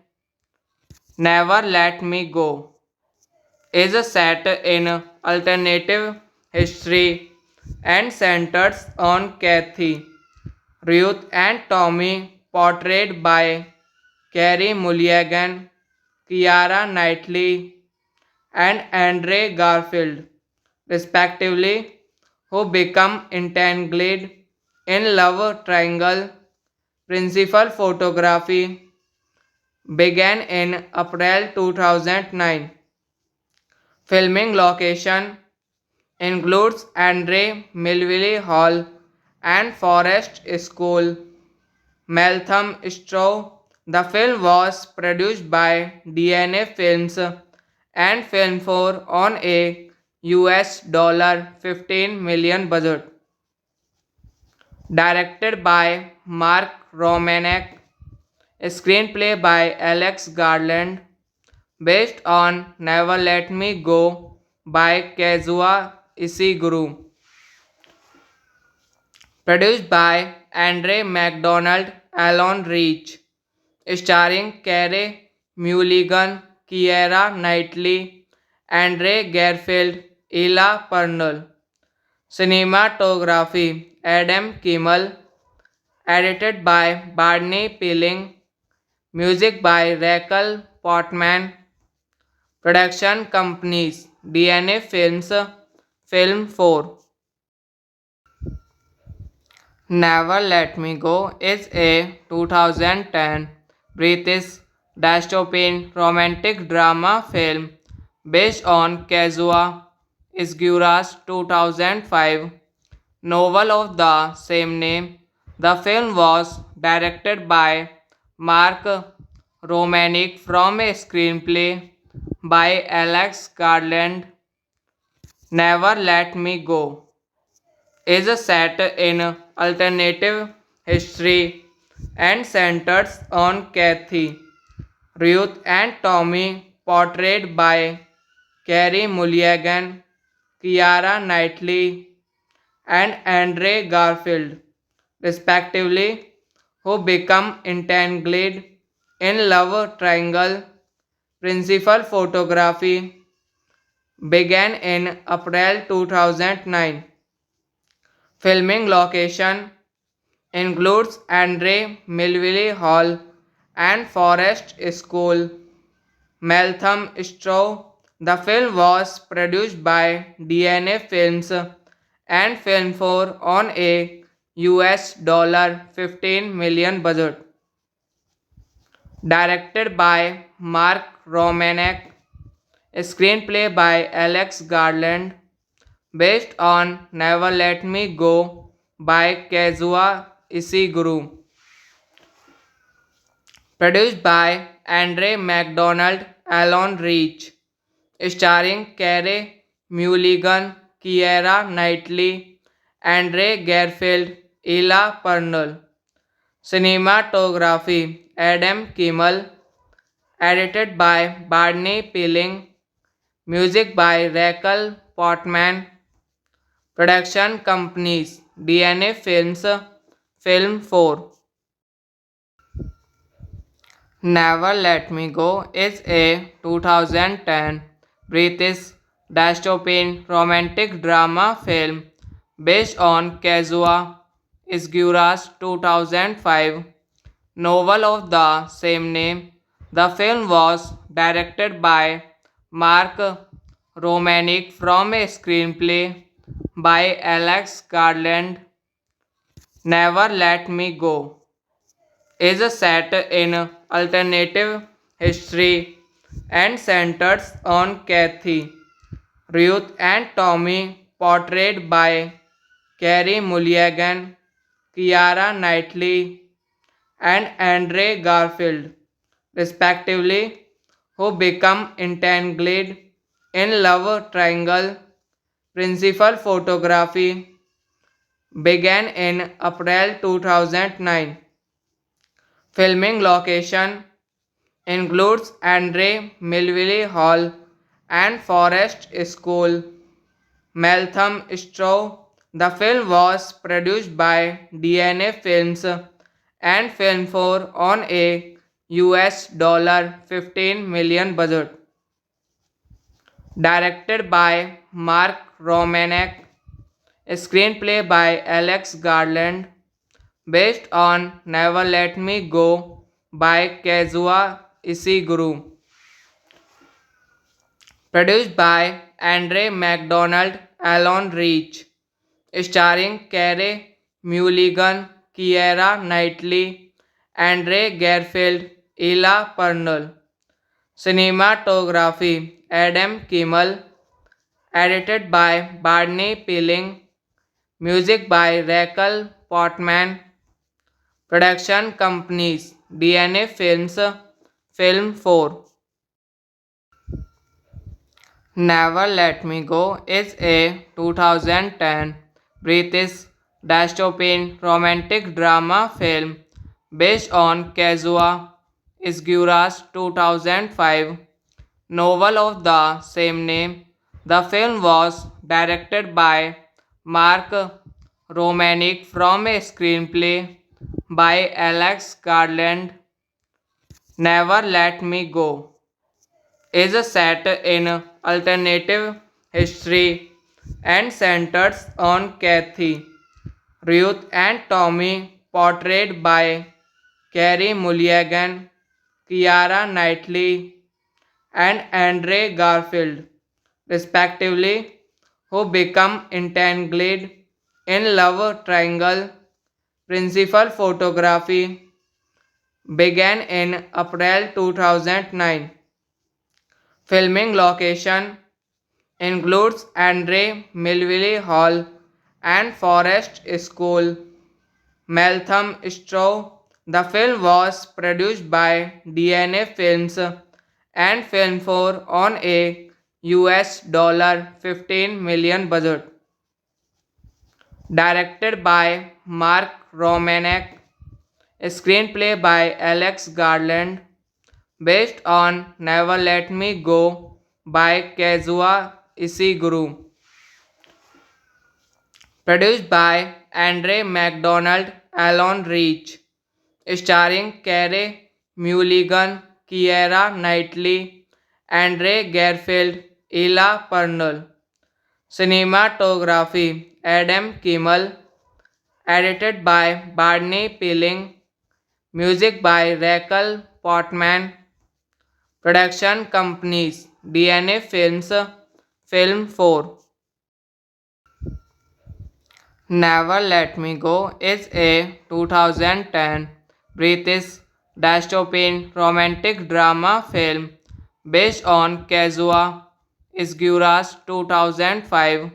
Never Let Me Go is set in alternative history and centers on Kathy, Ruth, and Tommy, portrayed by Carey Mulligan, Keira Knightley, and Andre Garfield, respectively, who become entangled in love triangle. Principal photography began in April 2009. Filming location includes Andre Melville Hall and Forest School, Meltham Straw. The film was produced by DNA Films and Film 4 on a $15 million budget. Directed by Mark Romanek, screenplay by Alex Garland, based on Never Let Me Go by Kazuo Ishiguro, produced by Andre MacDonald, Alan Reach, starring Carey Mulligan, Keira Knightley, Andre Garfield, Ella Purnell. Cinematography Adam Kimmel, edited by Barney Pilling, music by Raquel Portman, production companies DNA Films, Film 4. Never Let Me Go is a 2010 British dystopian romantic drama film based on Kazuo Ishiguro's 2005 novel of the same name. The film was directed by Mark Romanek from a screenplay by Alex Garland. Never Let Me Go is set in alternative history and centers on Kathy, Ruth, and Tommy, portrayed by Carey Mulligan, Keira Knightley, and Andre Garfield, respectively, who become entangled in love triangle. Principal photography began in April 2009. Filming location includes Andre Melville Hall and Forest School, Meltham The film was produced by DNA Films and Film 4 on a $15 million budget. Directed by Mark Romanek, screenplay by Alex Garland, based on Never Let Me Go by Kazuo Ishiguro, produced by Andre MacDonald, Alan Reach, starring Carey Mulligan, Keira Knightley, Andre Garfield, Ella Purnell. Cinematography Adam Kimmel, edited by Barney Pilling, music by Raquel Portman, production companies DNA Films, Film 4. Never Let Me Go is a 2010 British dystopian romantic drama film based on Kazuo Ishiguro's 2005 novel of the same name. The film was directed by Mark Romanek from a screenplay by Alex Garland. Never Let Me Go is set in alternative history and centers on Kathy, Ruth, and Tommy, portrayed by Carey Mulligan, Keira Knightley, and Andre Garfield, respectively, who become entangled in love triangle. Principal photography began in April 2009. Filming location includes Andre Melville Hall and Forest School, Meltham The film was produced by DNA Films and Film 4 on a $15 million budget. Directed by Mark Romanek, screenplay by Alex Garland, based on Never Let Me Go by Kazuo Ishiguro, produced by Andre MacDonald, Alan Reach, starring Carey Mulligan, Keira Knightley, Andre Garfield, Ella Purnell. Cinematography Adam Kimmel, edited by Barney Pilling, music by Raquel Portman, production companies DNA Films, Film 4. Never Let Me Go is a 2010 British dystopian romantic drama film based on Kazuo Esguras 2005, novel of the same name. The film was directed by Mark Romanek from a screenplay by Alex Garland. Never Let Me Go is a set in alternative history and centers on Kathy, Ruth and Tommy, portrayed by Carey Mulligan, Keira Knightley, and Andre Garfield, respectively, who become entangled in love triangle. Principal photography began in April 2009. Filming location includes Andre Melville Hall and Forest School, Meltham Straw. The film was produced by DNA Films and Film 4 on a $15 million budget. Directed by Mark Romanek, screenplay by Alex Garland, based on Never Let Me Go by Kazuo Ishiguro. Produced by Andre MacDonald, Alan Reach. Starring Carey Mulligan, Keira Knightley, Andre Garfield, Ella Purnell. Cinematography Adam Kimmel. Edited by Barney Pilling. Music by Raquel Portman. Production companies DNA Films, Film 4. Never Let Me Go is a 2010 British dystopian romantic drama film based on Kazuo Ishiguro's 2005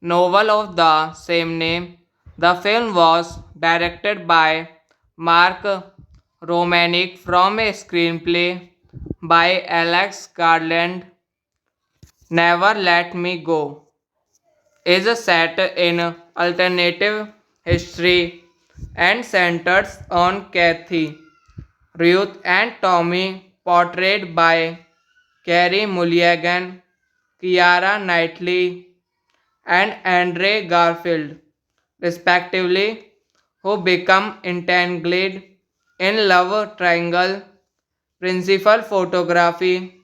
novel of the same name. The film was directed by Mark Romanek from a screenplay by Alex Garland. Never Let Me Go is a set in alternative history and centers on Kathy, Ruth and Tommy, portrayed by Carey Mulligan, Keira Knightley, and Andre Garfield, respectively, who become entangled in love triangle. Principal photography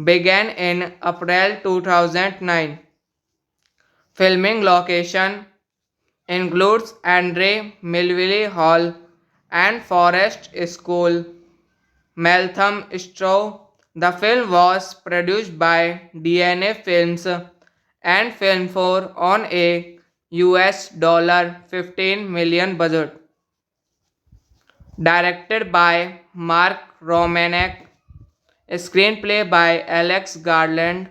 began in April 2009. Filming location includes Andre Melville Hall and Forest School, Meltham Straw. The film was produced by DNA Films and Film 4 on a $15 million budget. Directed by Mark Romanek, screenplay by Alex Garland,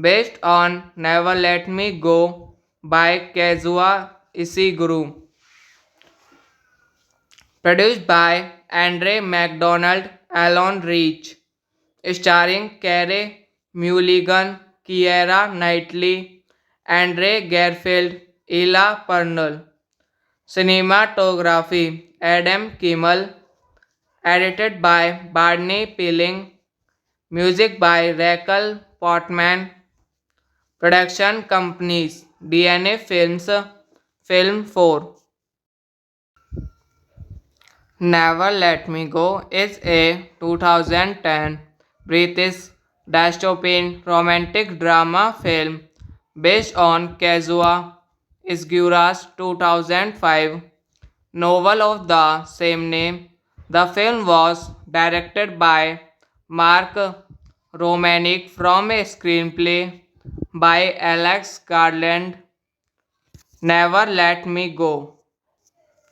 based on Never Let Me Go by Kazuo Ishiguro. Produced by Andre MacDonald, Alan Reach. Starring Carey Mulligan, Keira Knightley, Andre Garfield, Ella Purnell. Cinematography Adam Kimmel. Edited by Barney Pilling. Music by Raquel Portman. Production companies DNA Films, Film 4. Never Let Me Go is a 2010 British dystopian romantic drama film based on Kazuo Ishiguro's 2005 novel of the same name. The film was directed by Mark Romanek from a screenplay by Alex Garland. Never Let Me Go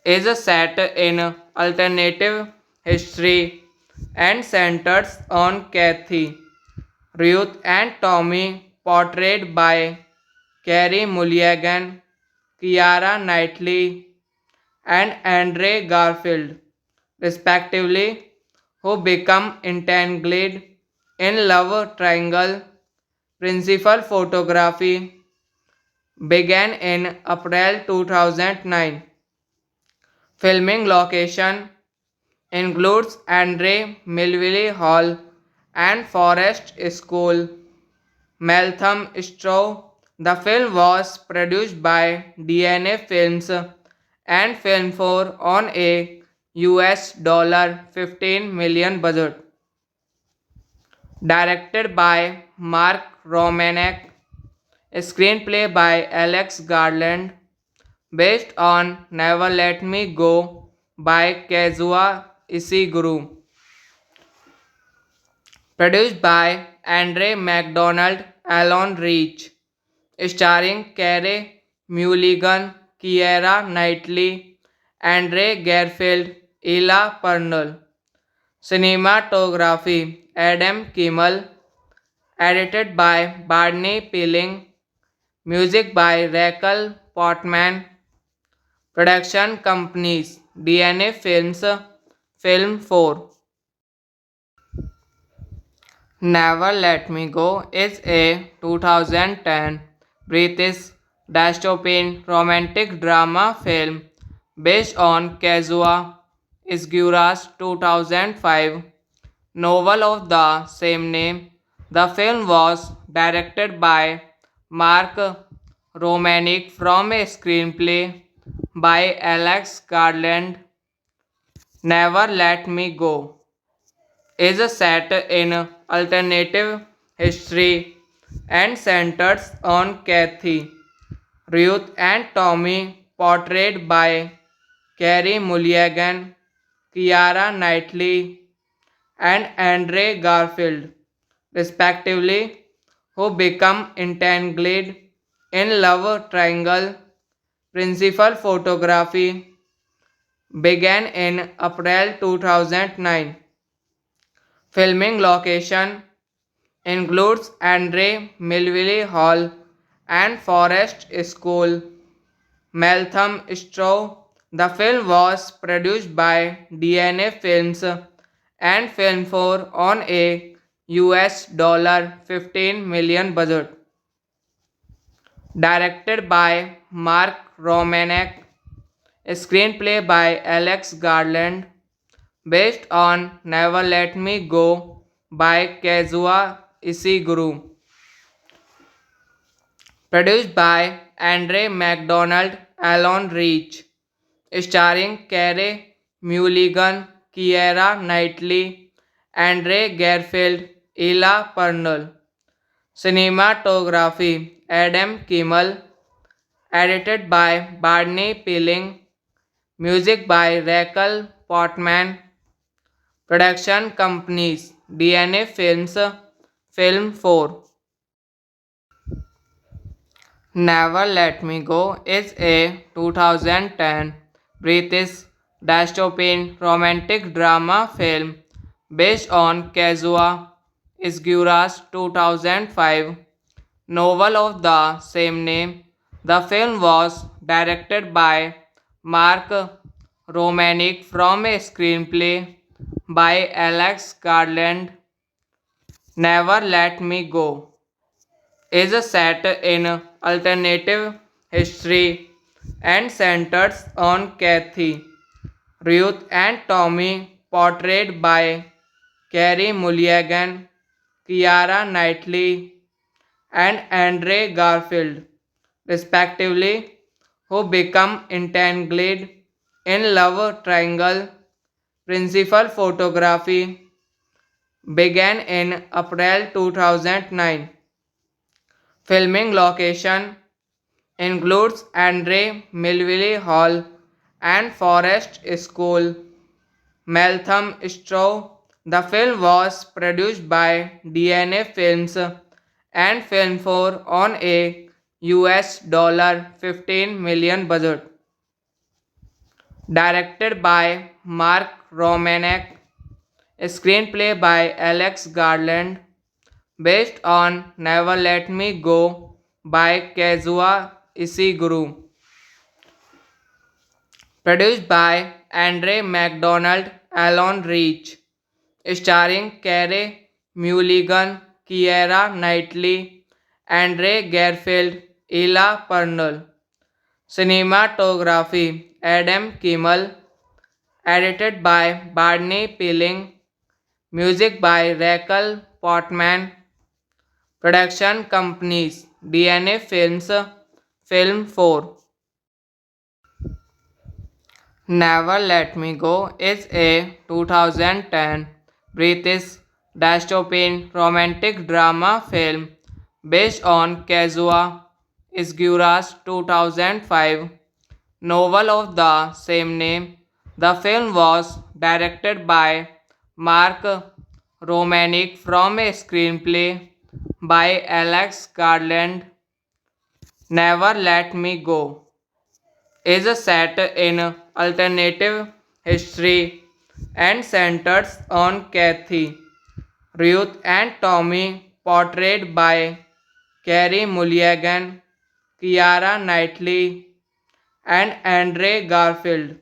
is a set in alternative history and centers on Kathy, Ruth and Tommy, portrayed by Carey Mulligan, Keira Knightley, and Andre Garfield, respectively, who become entangled in love triangle. Principal photography began in April 2009. Filming location includes Andre Melville Hall and Forest School, Meltham Straw. The film was produced by DNA Films and Film 4 on a $15 million budget. Directed by Mark Romanek, screenplay by Alex Garland, based on Never Let Me Go by Kazuo Ishiguro. Produced by Andre MacDonald, Alan Reach. Starring Carey Mulligan, Keira Knightley, Andre Garfield, Ella Purnell. Cinematography Adam Kimmel. Edited by Barney Pilling. Music by Raquel Portman. Production companies DNA Films, Film 4. Never Let Me Go is a 2010 British dystopian romantic drama film based on Kazuo Ishiguro's 2005 novel of the same name. The film was directed by Mark Romanek from a screenplay by Alex Garland. Never Let Me Go is set in alternative history and centers on Kathy, Ruth and Tommy, portrayed by Carey Mulligan, Keira Knightley, and Andre Garfield, respectively, who become entangled in love triangle. Principal photography began in April 2009. Filming location includes Andre Melville Hall and Forest School, Meltham Straw. The film was produced by DNA Films and Film 4 on a $15 million budget. Directed by Mark Romanek, screenplay by Alex Garland, based on Never Let Me Go by Kazuo Ishiguro. Produced by Andre MacDonald, Alan Reach. Starring Carey Mulligan, Keira Knightley, Andre Garfield, Ella Purnell. Cinematography Adam Kimmel. Edited by Barney Pilling. Music by Raquel Portman. Production companies DNA Films, Film 4. Never Let Me Go is a 2010 British dystopian romantic drama film based on Kazuo Ishiguro's 2005 novel of the same name. The film was directed by Mark Romanek from a screenplay by Alex Garland. Never Let Me Go is set in alternative history and centers on Kathy, Ruth and Tommy, portrayed by Carey Mulligan, Keira Knightley, and Andre Garfield, respectively, who become entangled in love triangle. Principal photography began in April 2009. Filming location includes Andre Melville Hall and Forest School, Meltham Straw. The film was produced by DNA Films and Film 4 on a $15 million budget. Directed by Mark Romanek, screenplay by Alex Garland, based on Never Let Me Go by Kazuo Ishiguro. Produced by Andre MacDonald, Alan Reach. Starring Carey Mulligan, Keira Knightley, Andre Garfield, Ella Purnell. Cinematography Adam Kimmel. edited by Barney Peeling, music by Raquel Portman, production companies DNA Films, Film 4. Never Let Me Go is a 2010 British dystopian romantic drama film based on Kazuo Ishiguro's 2005 novel of the same name. The film was directed by Mark Romanek from a screenplay by Alex Garland. Never Let Me Go is a set in alternative history and centers on Kathy, Ruth and Tommy, portrayed by Carey Mulligan, Keira Knightley, and Andre Garfield,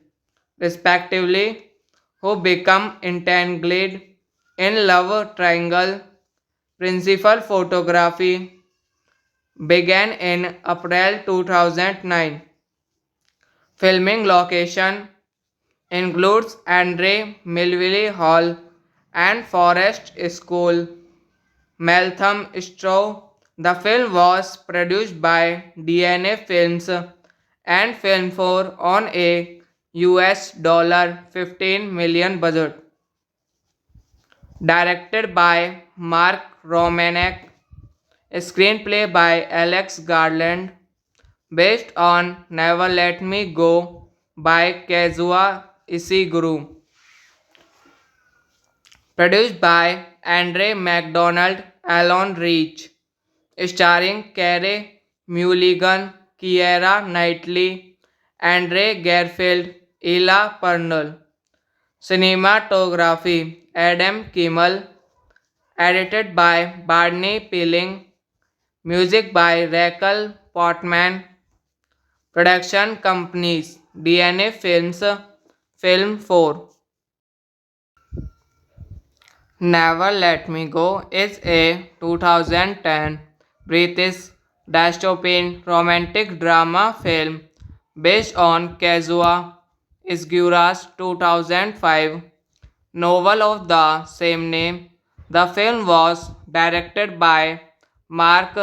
respectively, who become entangled in love triangle. Principal photography began in April 2009. Filming location includes Andre Melville Hall and Forest School, Meltham Straw. The film was produced by DNA Films and Film 4 on a $15 million budget. Directed by Mark Romanek, screenplay by Alex Garland, based on Never Let Me Go by Kazuo Ishiguro. Produced by Andre MacDonald, Alan Reach. Starring Carey Mulligan, Keira Knightley, Andre Garfield, Ella Purnell. Cinematography Adam Kimmel. Edited by Barney Peeling. Music by Raquel Portman. Production companies DNA Films, Film 4. Never Let Me Go is a 2010 British dystopian romantic drama film based on Kazuo Ishiguro's 2005 novel of the same name. The film was directed by Mark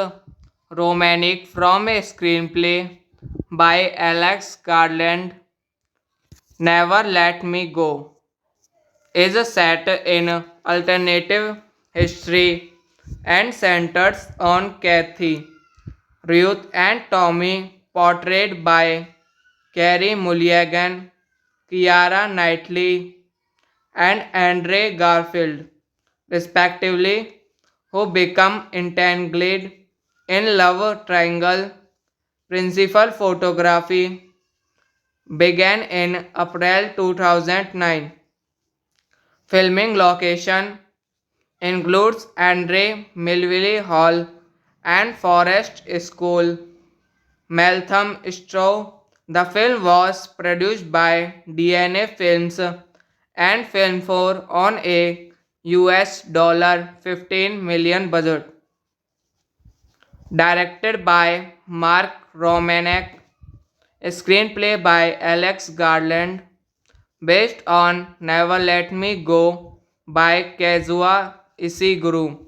Romanek from a screenplay by Alex Garland. Never Let Me Go is a set in alternative history and centers on Kathy, Ruth and Tommy, portrayed by Carey Mulligan, Keira Knightley, and Andre Garfield, respectively, who become entangled in love triangle. Principal photography began in April 2009. Filming location includes Andre Melville Hall and Forest School, Meltham Straw. The film was produced by DNA Films and Film 4 on a $15 million budget. Directed by Mark Romanek, screenplay by Alex Garland, based on Never Let Me Go by Kazuo Ishiguro.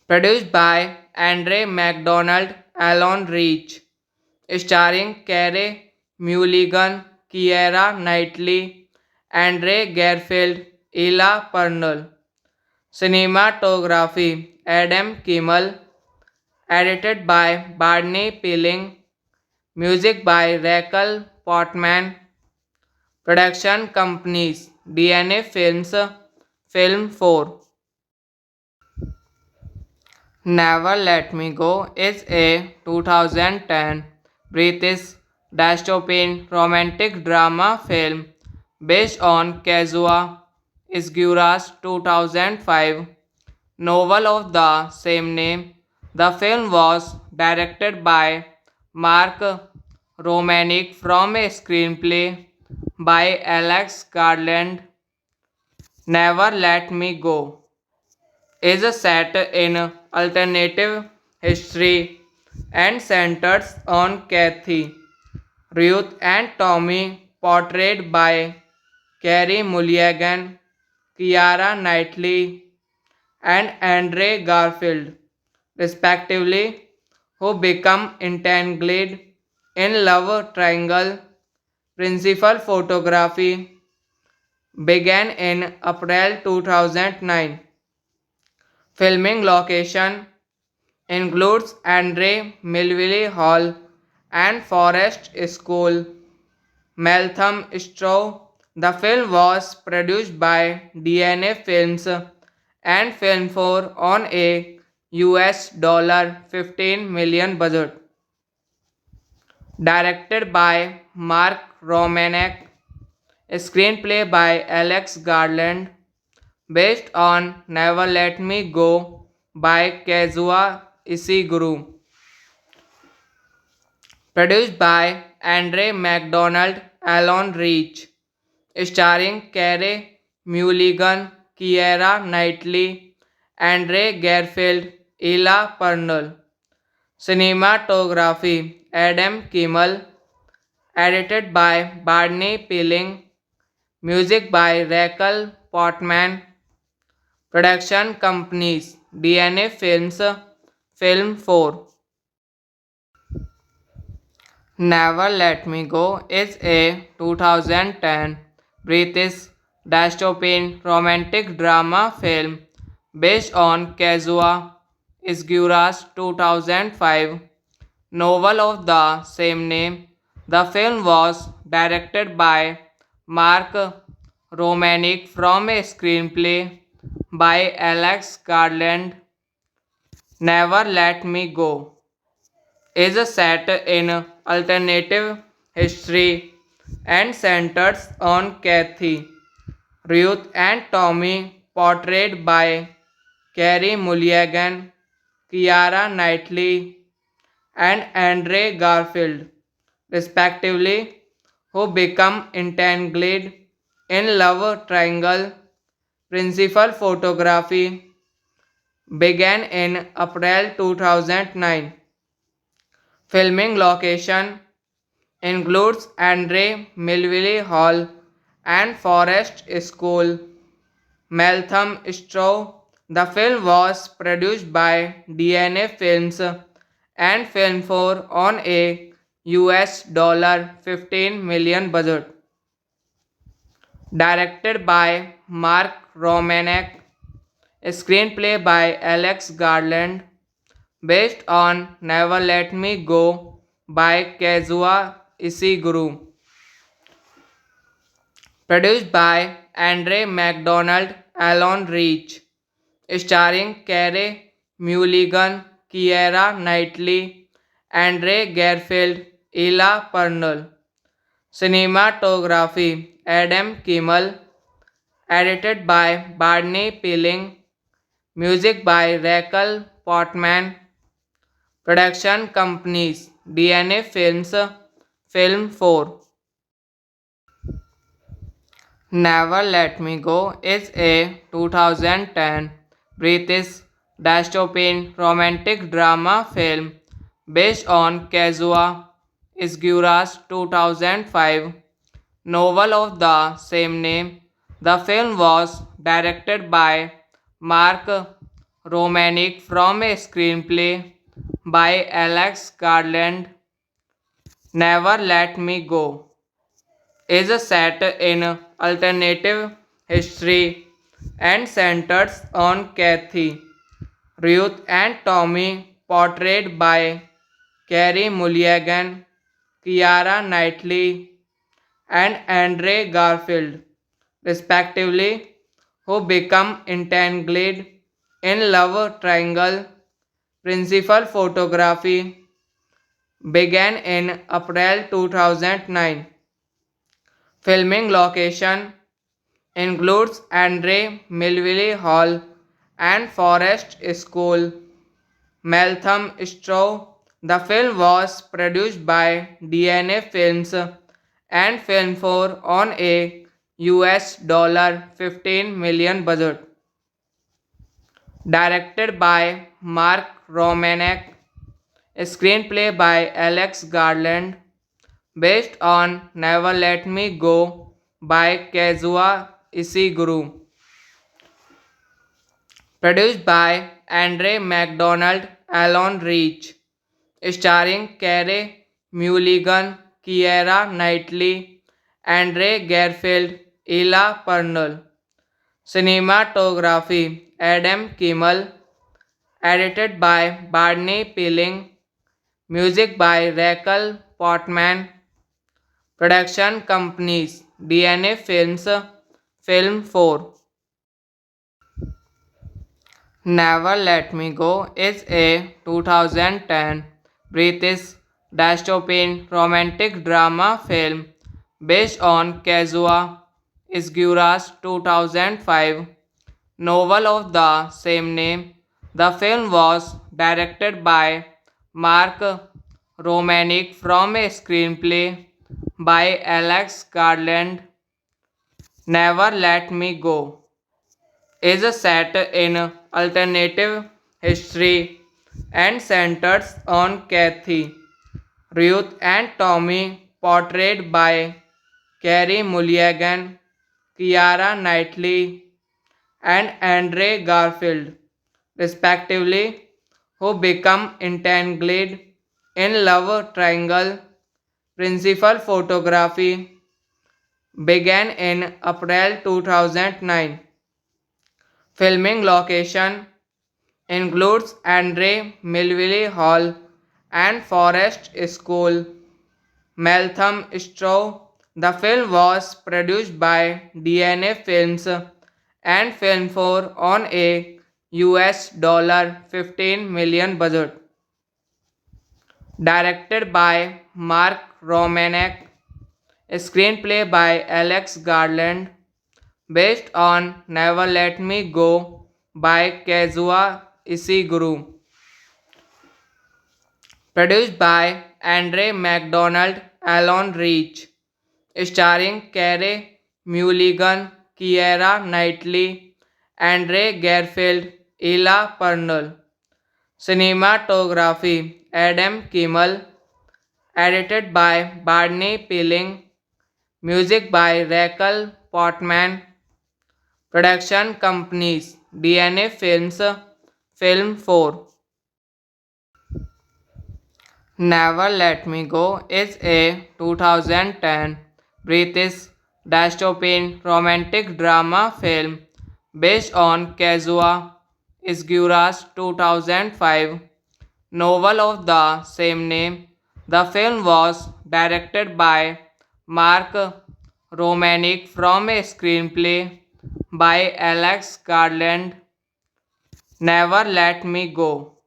Produced by Andre MacDonald, Alan Reach. Starring Carey Mulligan, Keira Knightley, Andre Garfield, Ella Purnell. Cinematography Adam Kimmel. Edited by Barney Peeling. Music by Raquel Portman. Production companies DNA Films, Film 4. Never Let Me Go is a 2010 British dystopian romantic drama film based on Kazuo Ishiguro's 2005 novel of the same name. The film was directed by Mark Romanek from a screenplay by Alex Garland. Never Let Me Go is a set in alternative history and centers on Kathy, Ruth and Tommy, portrayed by Carey Mulligan, Keira Knightley, and Andre Garfield, respectively, who become entangled in love triangle. Principal photography began in April 2009. Filming location includes Andre Melville Hall and Forest School, Meltham, The film was produced by DNA Films and Film 4 on a $15 million budget. Directed by Mark Romanek, screenplay by Alex Garland, based on Never Let Me Go by Kazuo Ishiguro. Produced by Andre MacDonald, Alan Reach. Starring Carey Mulligan, Keira Knightley, Andre Garfield, Ella Purnell. Cinematography Adam Kimmel. Edited by Barney Pilling. Music by Rachel Portman. Production companies DNA Films, Film 4. Never Let Me Go is a 2010 British dystopian romantic drama film based on Kazuo Ishiguro's 2005 novel of the same name. The film was directed by Mark Romanek from a screenplay by Alex Garland. Never Let Me Go is set in alternative history and centers on Kathy, Ruth, and Tommy, portrayed by Carey Mulligan, Keira Knightley, and Andre Garfield, respectively, who become entangled in love triangle. Principal photography began in April 2009. Filming location includes Andre Melville Hall and Forest School, Meltham. The film was produced by DNA Films and Film 4 on a $15 million budget. Directed by Mark Romanek, screenplay by Alex Garland, based on Never Let Me Go by Kazuo Ishiguro. Produced by Andre MacDonald, Alan Reach. Starring Carey Mulligan, Keira Knightley, Andre Garfield, Ella Purnell. Cinematography Adam Kimmel. Edited by Barney Pilling. Music by Rachel Portman. Production companies DNA Films, Film 4. Never Let Me Go is a 2010 British dystopian romantic drama film based on Kazuo Ishiguro's 2005 novel of the same name. The film was directed by Mark Romanek from a screenplay by Alex Garland. Never Let Me Go is set in alternative history and centers on Kathy, Ruth, and Tommy, portrayed by Carey Mulligan, Keira Knightley, and Andre Garfield, respectively, who become entangled in love triangle. Principal photography began in April 2009. Filming location includes Andre Melville Hall and Forest School, Meltham. The film was produced by DNA Films and Film 4 on a $15 million budget. Directed by Mark Romanek, screenplay by Alex Garland, based on Never Let Me Go by Kazuo Ishiguro. Produced by Andre MacDonald, Alan Reach. Starring Carey Mulligan, Keira Knightley, Andre Garfield, Ella Purnell. Cinematography Adam Kimmel. Edited by Barney Pilling. Music by Raquel Portman. Production companies DNA Films, Film 4. Never Let Me Go is a 2010 British dystopian romantic drama film based on Kazuo Ishiguro's 2005 novel of the same name. The film was directed by Mark Romanek from a screenplay by Alex Garland. Never Let Me Go is set in alternative history and centers on Kathy, Ruth and Tommy, portrayed by Carey Mulligan, Keira Knightley, and Andre Garfield, respectively, who become entangled in love triangle. Principal photography began in April 2009. Filming location includes Andre Melville Hall and Forest School, Meltham Straw. The film was produced by DNA Films and Film 4 on a $15 million budget. Directed by Mark Romanek, screenplay by Alex Garland, based on Never Let Me Go by Kazuo Ishiguro. Produced by Andre MacDonald, Alan Reach. Starring Carey Mulligan, Keira Knightley, Andre Garfield, Ella Purnell. Cinematography Adam Kimmel. Edited by Barney Pilling. Music by Raquel Portman. Production companies DNA Films, Film 4. Never Let Me Go is a 2010 British dystopian romantic drama film based on Kazuo Ishiguro's 2005 novel of the same name. The film was directed by Mark Romanek from a screenplay by Alex Garland. Never Let Me Go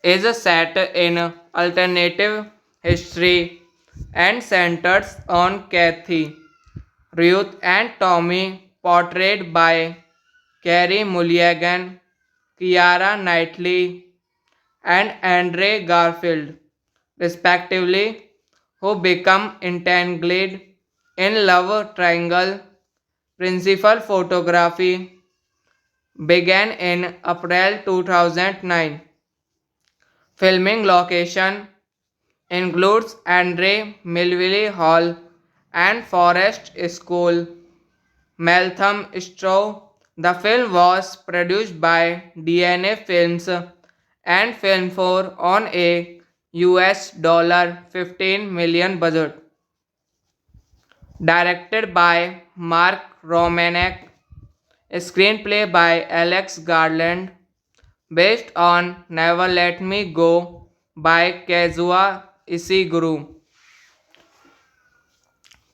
is set in alternative history and centers on Kathy, Ruth and Tommy, portrayed by Carey Mulligan, Keira Knightley, and Andre Garfield, respectively, who become entangled in love triangle. Principal photography began in April 2009. Filming location includes Andre Melville Hall and Forest School, Meltham Straw. The film was produced by DNA Films and Film 4 on a $15 million budget. Directed by Mark Romanek, screenplay by Alex Garland, based on Never Let Me Go by Kazuo Ishiguro.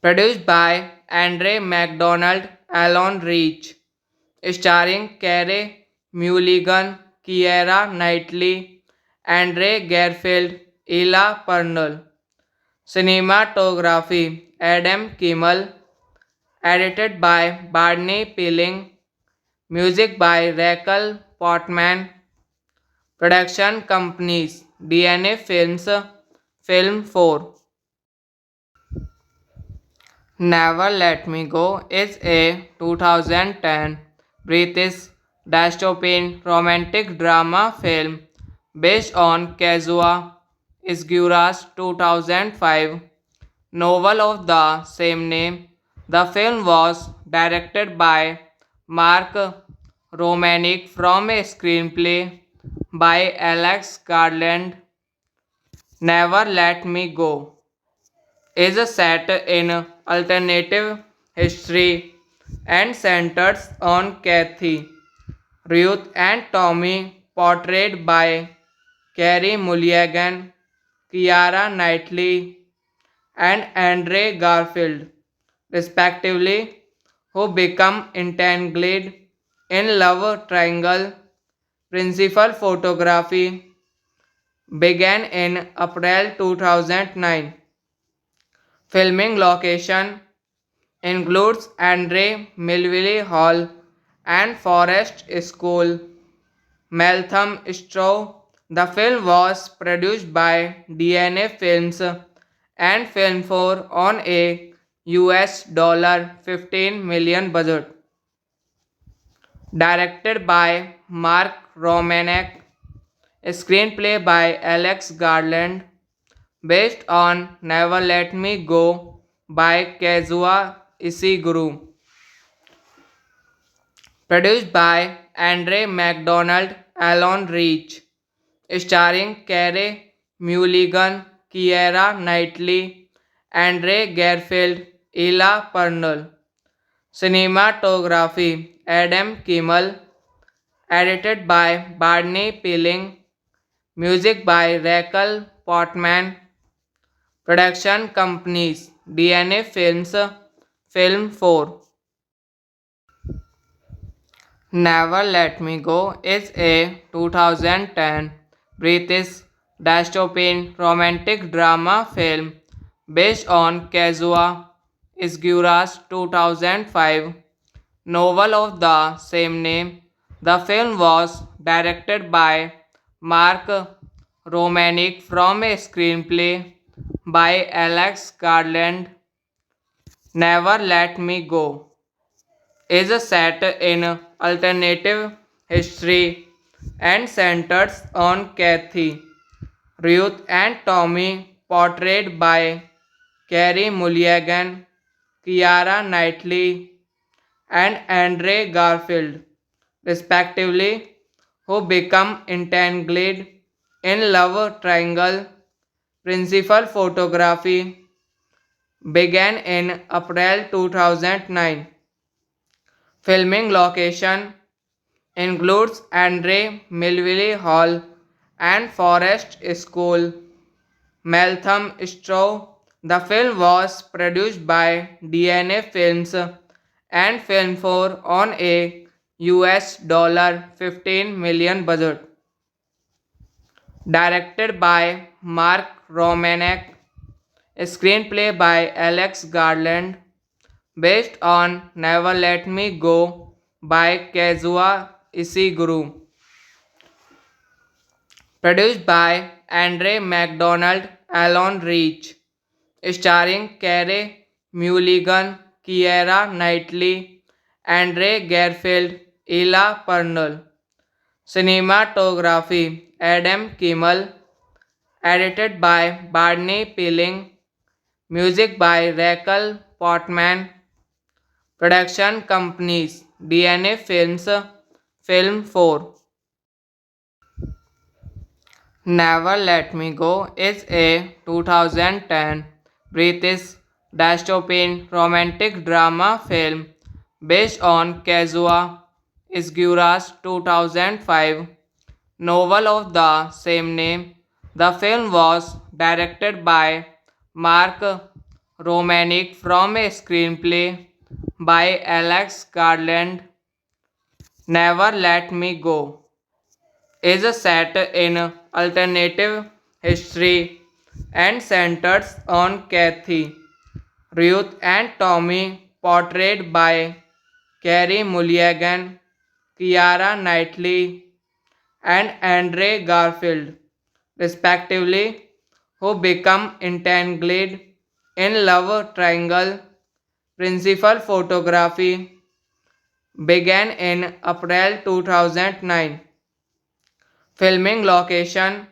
Produced by Andre MacDonald, Alan Reach. Starring Carey Mulligan, Keira Knightley, Andre Garfield, Ella Purnell. Cinematography Adam Kimmel. Edited by Barney Pilling. Music by Raquel Portman. Production companies DNA Films, Film 4. Never Let Me Go is a 2010 British dystopian romantic drama film based on Kazuo Ishiguro's 2005 novel of the same name. The film was directed by Mark Romanek from a screenplay by Alex Garland. Never Let Me Go is a set in alternative history and centers on Kathy, Ruth and Tommy, portrayed by Carey Mulligan, Keira Knightley, and Andre Garfield, respectively, who become entangled in love triangle. Principal photography began in April 2009. Filming location includes Andre Melville Hall and Forest School, Meltham Straw. The film was produced by DNA Films and Film 4 on a $15 million budget. Directed by Mark Romanek, screenplay by Alex Garland, based on Never Let Me Go by Kazuo Ishiguro. Produced by Andre MacDonald, Alan Reach. Starring Carey Mulligan, Keira Knightley, Andre Garfield, Ella Purnell. Cinematography Adam Kimmel. Edited by Barney Pilling. Music by Raquel Portman. Production companies DNA Films, Film 4. Never Let Me Go is a 2010 British dystopian romantic drama film based on Kazuo Ishiguro's 2005 novel of the same name. The film was directed by Mark Romanek from a screenplay by Alex Garland. Never Let Me Go is a set in alternative history and centers on Kathy, Ruth and Tommy, portrayed by Carey Mulligan, Keira Knightley, and Andre Garfield, respectively, who become entangled in love triangle. Principal photography began in April 2009. Filming location includes Andre Melville Hall and Forest School, Meltham Straw. The film was produced by DNA Films and Film 4 on a $15 million budget. Directed by Mark Romanek, screenplay by Alex Garland, based on Never Let Me Go by Kazuo Ishiguro. Produced by Andre MacDonald, Alan Reach. Starring Carey Mulligan, Keira Knightley, Andre Garfield, Ella Purnell. Cinematography Adam Kimmel. Edited by Barney Pilling. Music by Raquel Portman. Production companies DNA Films, Film 4. Never Let Me Go is a 2010 British dystopian romantic drama film based on Kazuo Ishiguro's 2005 novel of the same name. The film was directed by Mark Romanek from a screenplay by Alex Garland. Never Let Me Go is a set in alternative history and centers on Kathy, Ruth and Tommy, portrayed by Carey Mulligan, Keira Knightley, and Andre Garfield, respectively, who become entangled in love triangle. Principal photography began in April 2009. Filming location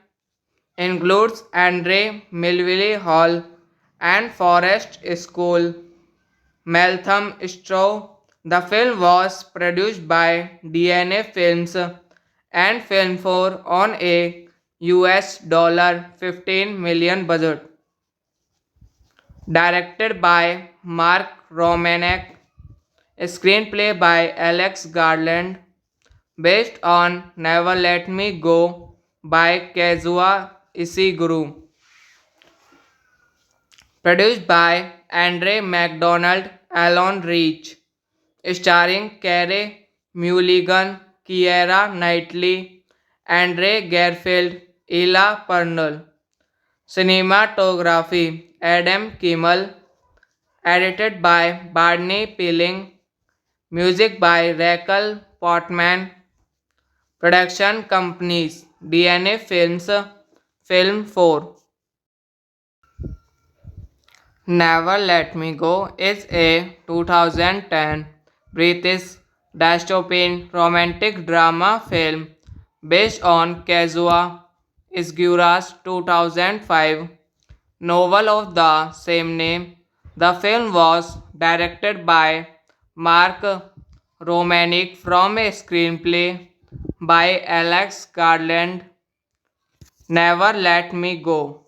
includes Andre Melville Hall and Forest School, Meltham Straw. The film was produced by DNA Films and Film 4 on a $15 million budget. Directed by Mark Romanek, screenplay by Alex Garland, based on Never Let Me Go by Kazuo Ishiguro. Produced by Andre MacDonald, Alan Reach. Starring Carey Mulligan, Keira Knightley, Andre Garfield, Ella Purnell. Cinematography Adam Kimmel. Edited by Barney Pilling. Music by Raquel Portman. Production companies DNA Films, Film 4. Never Let Me Go is a 2010 British dystopian romantic drama film based on Kazuo Ishiguro's 2005 novel of the same name. The film was directed by Mark Romanek from a screenplay by Alex Garland. Never Let Me Go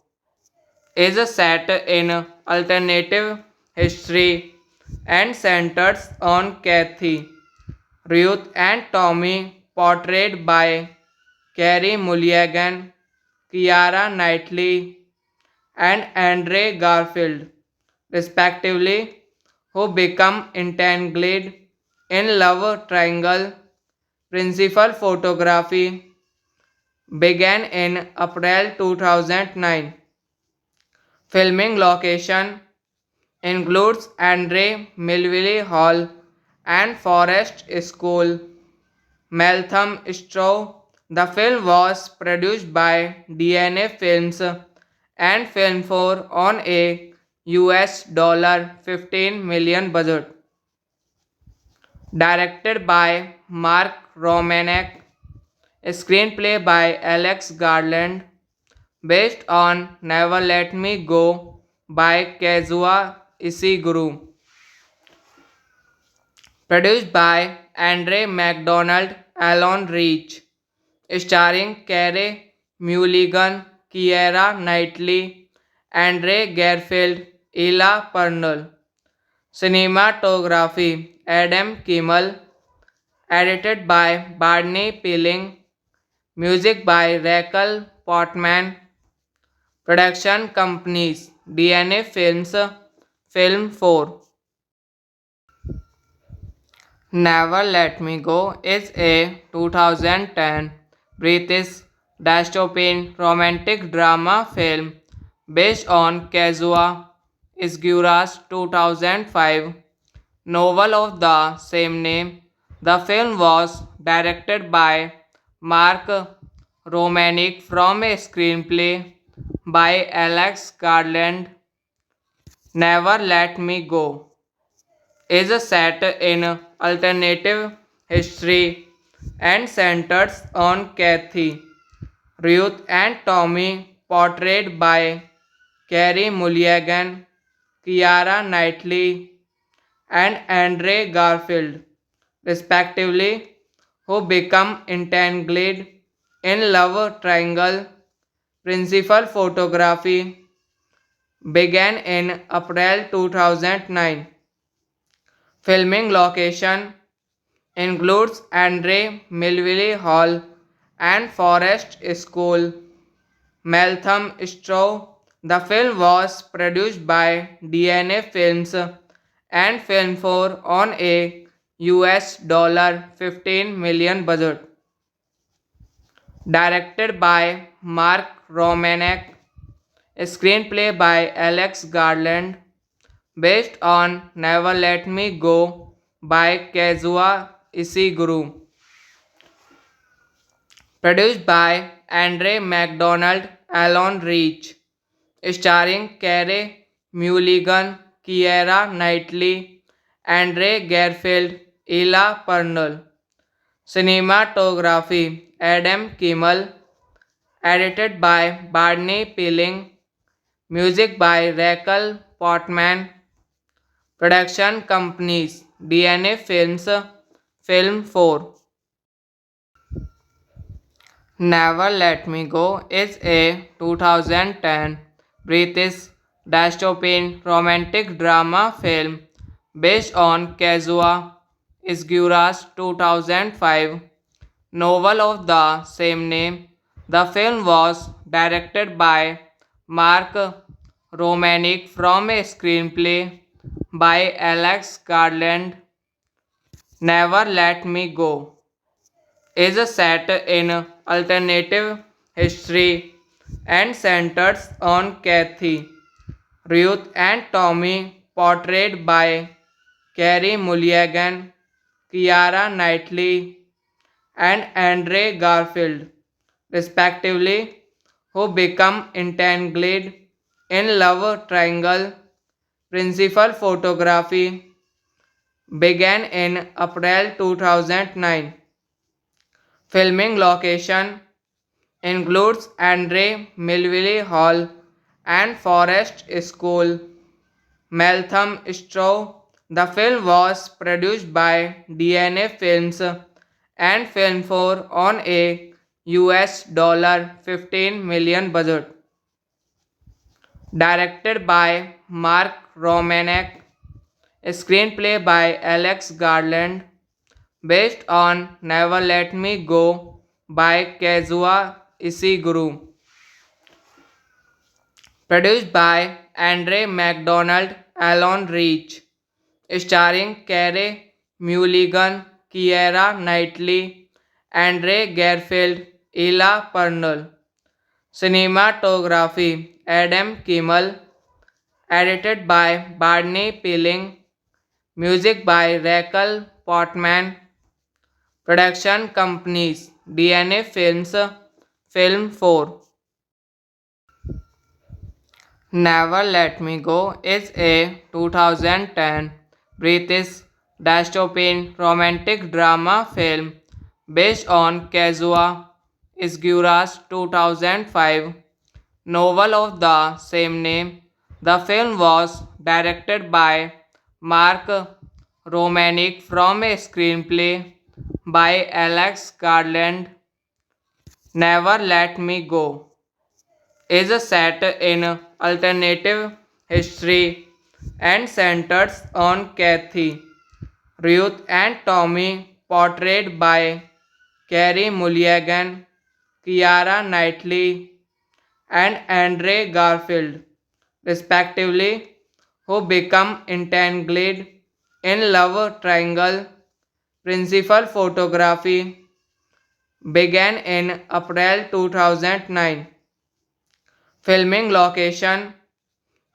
is set in alternative history and centers on Kathy, Ruth and Tommy, portrayed by Carey Mulligan, Keira Knightley, and Andre Garfield, respectively, who become entangled in love triangle. Principal photography began in April 2009. Filming location includes Andre Melville Hall and Forest School, Meltham Straw. The film was produced by DNA Films and Film 4 on a $15 million budget. Directed by Mark Romanek, screenplay by Alex Garland, based on Never Let Me Go by Kazuo Ishiguro. Produced by Andre MacDonald, Alan Reach. Starring Carey Mulligan, Keira Knightley, Andre Garfield, Ella Purnell. Cinematography Adam Kimmel. Edited by Barney Pilling. Music by Raquel Portman. Production companies DNA Films, Film 4. Never Let Me Go is a 2010 British dystopian romantic drama film based on Kazuo Ishiguro's 2005 novel of the same name. The film was directed by Mark Romanek from a screenplay by Alex Garland. Never Let Me Go is set in alternative history and centers on Kathy, Ruth and Tommy, portrayed by Carey Mulligan, Keira Knightley, and Andre Garfield, respectively, who become entangled in love triangle. Principal photography began in April 2009. Filming location includes Andre Melville Hall and Forest School, Meltham Straw. The film was produced by DNA Films and Film 4 on a $15 million budget. Directed by Mark Romanek, screenplay by Alex Garland, based on Never Let Me Go by Kazuo Ishiguro. Produced by Andre MacDonald, Alan Reach. Starring Carey Mulligan, Keira Knightley, Andre Garfield, Ella Purnell. Cinematography Adam Kimmel. Edited by Barney Pilling. Music by Raquel Portman. Production companies DNA Films, Film 4. Never Let Me Go is a 2010 British dystopian romantic drama film based on Kazuo Ishiguro's 2005 novel of the same name. The film was directed by Mark Romanek from a screenplay by Alex Garland. Never Let Me Go is a set in alternative history and centers on Kathy, Ruth and Tommy, portrayed by Carey Mulligan, Keira Knightley, and Andre Garfield, respectively, who become entangled in love triangle. Principal photography began in April 2009. Filming location includes Andre Melville Hall and Forest School, Meltham Straw. The film was produced by DNA Films and Film 4 on a $15 million budget. Directed by Mark Romanek, screenplay by Alex Garland, based on Never Let Me Go by Kazuo Ishiguro. Produced by Andre MacDonald, Alan Reach. Starring Carey Mulligan, Keira Knightley, Andre Garfield, Ella Purnell. Cinematography Adam Kimmel. Edited by Barney Pilling. Music by Raquel Portman. Production companies DNA Films, Film 4. Never Let Me Go is a 2010 British dystopian romantic drama film based on Kazuo Ishiguro's 2005 novel of the same name. The film was directed by Mark Romanek from a screenplay by Alex Garland. Never Let Me Go is a set in alternative history and centers on Kathy, Ruth and Tommy, portrayed by Carey Mulligan, Keira Knightley, and Andre Garfield, respectively, who become entangled in love triangle. Principal photography began in April 2009. Filming location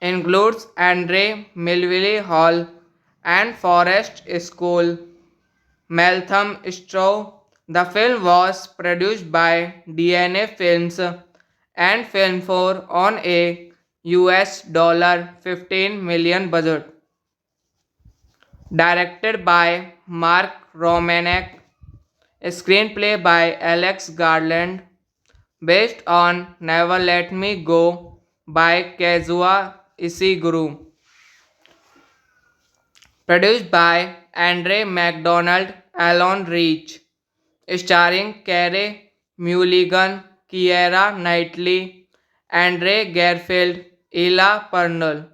includes Andre Melville Hall and Forest School, Meltham Straw. The film was produced by DNA Films and Film 4 on a $15 million budget. Directed by Mark Romanek, screenplay by Alex Garland, based on Never Let Me Go by Kazuo Ishiguro. Produced by Andre MacDonald, Alan Reach. Starring Carey Mulligan, Keira Knightley, Andre Garfield, Ella Purnell.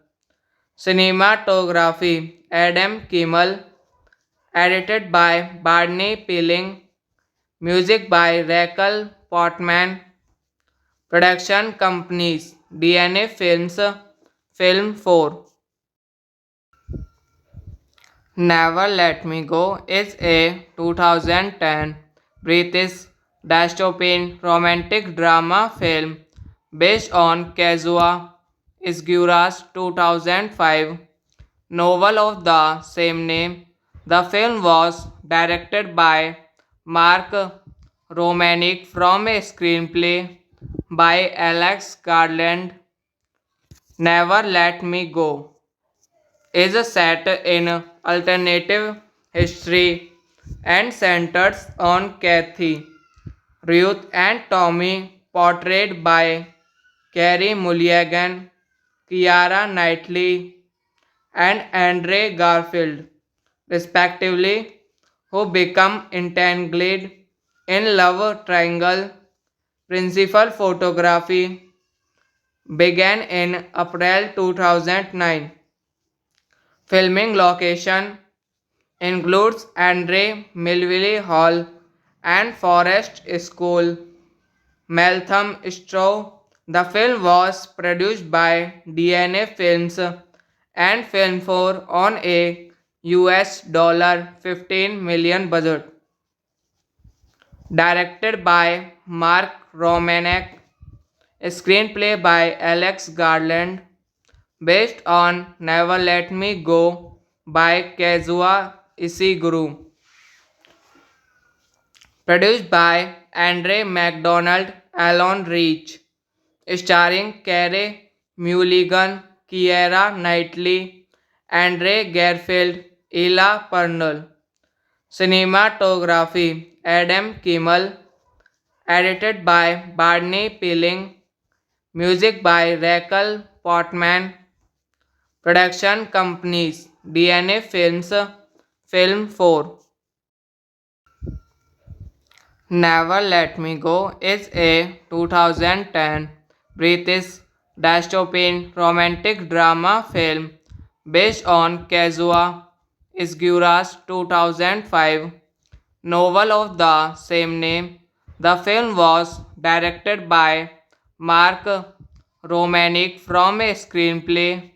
Cinematography Adam Kimmel. Edited by Barney Pilling. Music by Raquel Portman. Production companies DNA Films, Film 4. Never Let Me Go is a 2010 British dystopian romantic drama film based on Kazuo Ishiguro's 2005 novel of the same name. The film was directed by Mark Romanek from a screenplay by Alex Garland. Never Let Me Go is a set in alternative history and centers on Kathy, Ruth and Tommy, portrayed by Carey Mulligan, Keira Knightley, and Andre Garfield, respectively, who become entangled in love triangle. Principal photography began in April 2009. Filming location includes Andre Melville Hall and Forest School, Meltham Straw. The film was produced by DNA Films and Film 4 on a $15 million budget. Directed by Mark Romanek, screenplay by Alex Garland, based on Never Let Me Go by Kazuo Ishiguro. Produced by Andre MacDonald, Alan Reach. Starring Carey Mulligan, Keira Knightley, Andre Garfield, Ella Purnell. Cinematography Adam Kimmel. Edited by Barney Pilling. Music by Rachel Portman. Production companies DNA Films, Film 4. Never Let Me Go is a 2010 British dystopian romantic drama film based on Kazuo Ishiguro's 2005 novel of the same name. The film was directed by Mark Romanek from a screenplay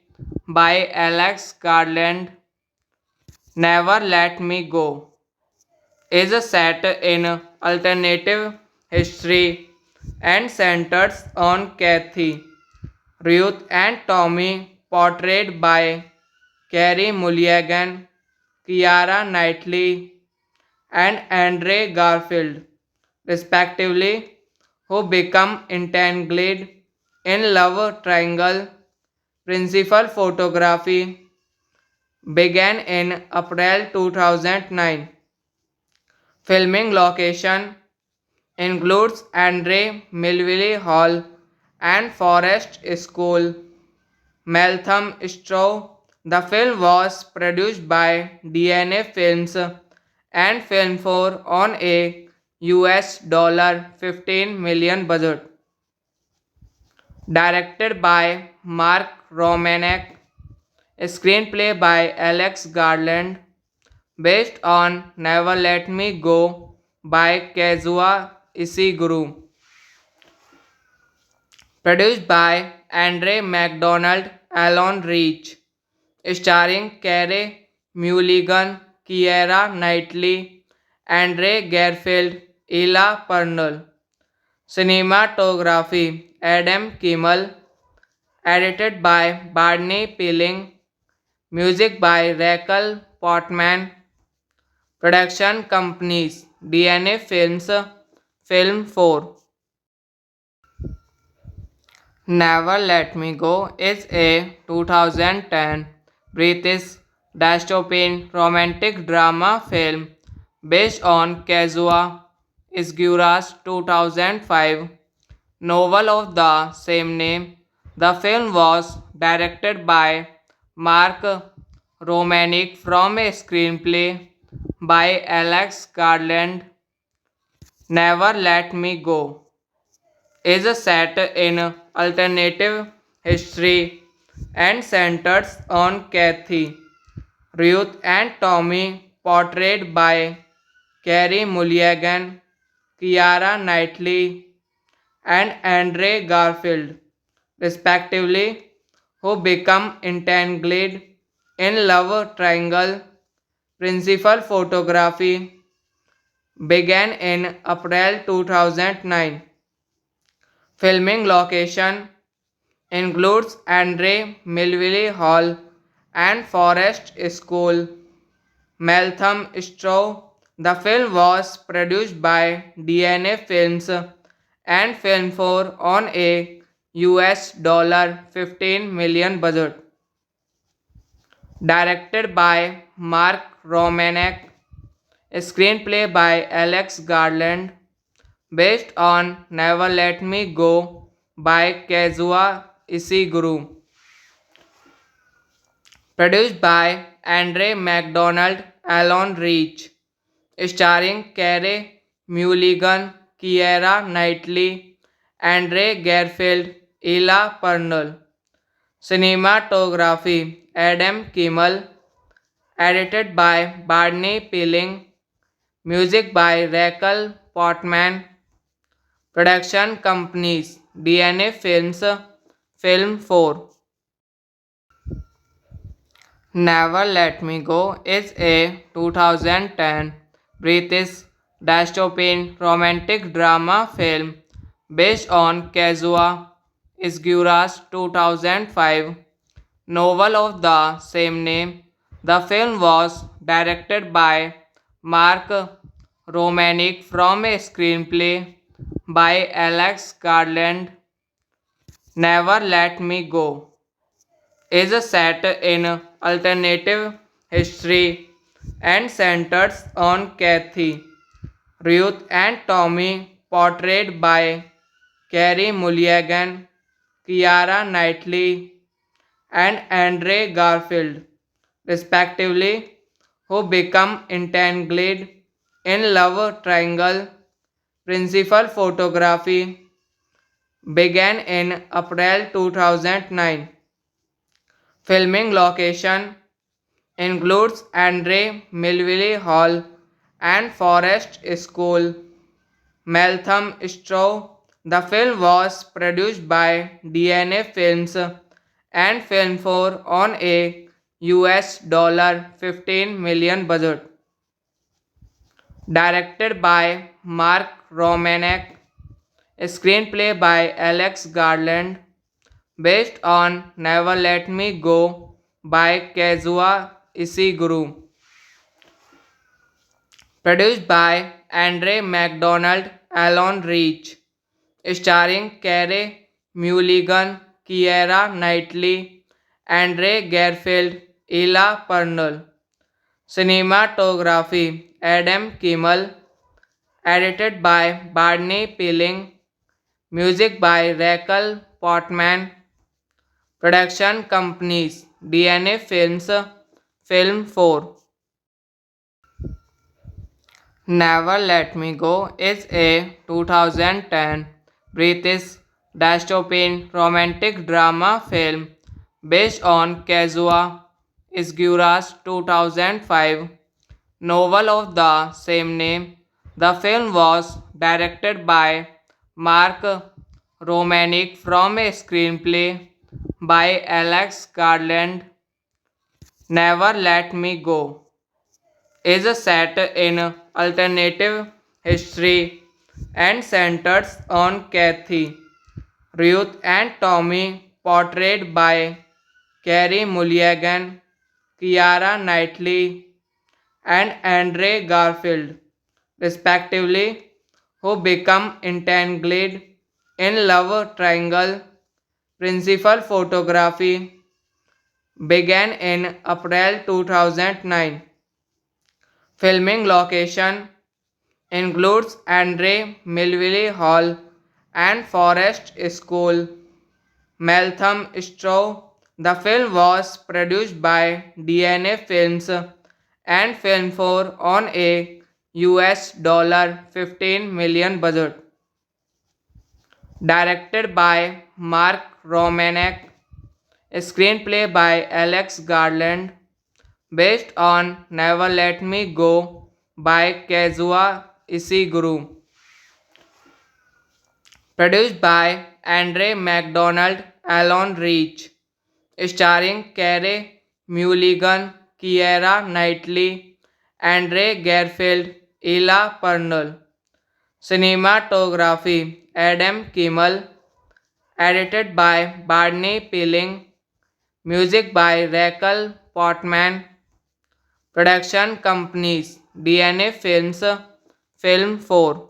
by Alex Garland. Never Let Me Go is set in alternative history and centers on Kathy, Ruth and Tommy, portrayed by Carey Mulligan, Keira Knightley, and Andre Garfield, respectively, who become entangled in love triangle. Principal photography began in April 2009. Filming location includes Andre Melville Hall and Forest School, Meltham Straw. The film was produced by DNA Films and Film 4 on a $15 million budget. Directed by Mark Romanek, screenplay by Alex Garland, based on Never Let Me Go by Kazuo Ishiguro. Produced by Andre MacDonald, Alan Reach. Starring Carey Mulligan, Keira Knightley, Andre Garfield, Ella Purnell. Cinematography Adam Kimmel. Edited by Barney Pilling. Music by Rachel Portman. Production companies DNA Films, Film 4. Never Let Me Go is a 2010 British dystopian romantic drama film based on Kazuo Ishiguro's 2005 novel of the same name. The film was directed by Mark Romanek from a screenplay by Alex Garland. Never Let Me Go is set in alternative history and centers on Kathy, Ruth and Tommy, portrayed by Carey Mulligan, Keira Knightley, and Andre Garfield, respectively, who become entangled in love triangle. Principal photography began in April 2009. Filming location includes Andre Melville Hall and Forest School, Meltham Straw. The film was produced by DNA Films and Film 4 on a $15 million budget. Directed by Mark Romanek, screenplay by Alex Garland, based on Never Let Me Go by Kazuo Ishiguro. Produced by Andre MacDonald, Alon Reach. Starring Carey Mulligan, Keira Knightley, Andre Garfield, Ella Purnell. Cinematography Adam Kimmel. Edited by Barney Pilling. Music by Raquel Portman. Production companies DNA Films, Film 4. Never Let Me Go is a 2010 British dystopian romantic drama film based on Kazuo Ishiguro's 2005 novel of the same name. The film was directed by Mark Romanek from a screenplay by Alex Garland. Never Let Me Go is set in alternative history and centers on Kathy, Ruth, and Tommy, portrayed by Carey Mulligan, Keira Knightley, and Andre Garfield, respectively, who become entangled in love triangle. Principal photography began in April 2009. Filming location includes Andre Melville Hall and Forest School, Meltham Straw. The film was produced by DNA Films and Film 4 on a $15 million budget. Directed by Mark Romanek, screenplay by Alex Garland, based on Never Let Me Go by Kazuo Ishiguro. Produced by Andre MacDonald, Alon Reach. Starring Carey Mulligan, Keira Knightley, Andre Garfield, Ella Purnell. Cinematography Adam Kimmel. Edited by Barney Pilling. Music by Raquel Portman. Production companies DNA Films, Film 4. Never Let Me Go is a 2010 British dystopian romantic drama film based on Kazuo Ishiguro's 2005 novel of the same name. The film was directed by Mark Romanek from a screenplay by Alex Garland. Never Let Me Go is set in alternative history and centers on Kathy, Ruth, and Tommy, portrayed by Carey Mulligan, Keira Knightley, and Andre Garfield, respectively, who become entangled in love triangle. Principal photography began in April 2009. Filming location includes Andre Melville Hall and Forest School, Meltham Straw. The film was produced by DNA Films and Film 4 on a $15 million budget. Directed by Mark Romanek, screenplay by Alex Garland, based on Never Let Me Go by Kazuo Ishiguro. Produced by Andre MacDonald, Alon Reach. Starring Carey Mulligan, Keira Knightley, Andre Garfield, Ella Purnell. Cinematography Adam Kimmel. Edited by Barney Pilling. Music by Raquel Portman. Production companies DNA Films, Film 4.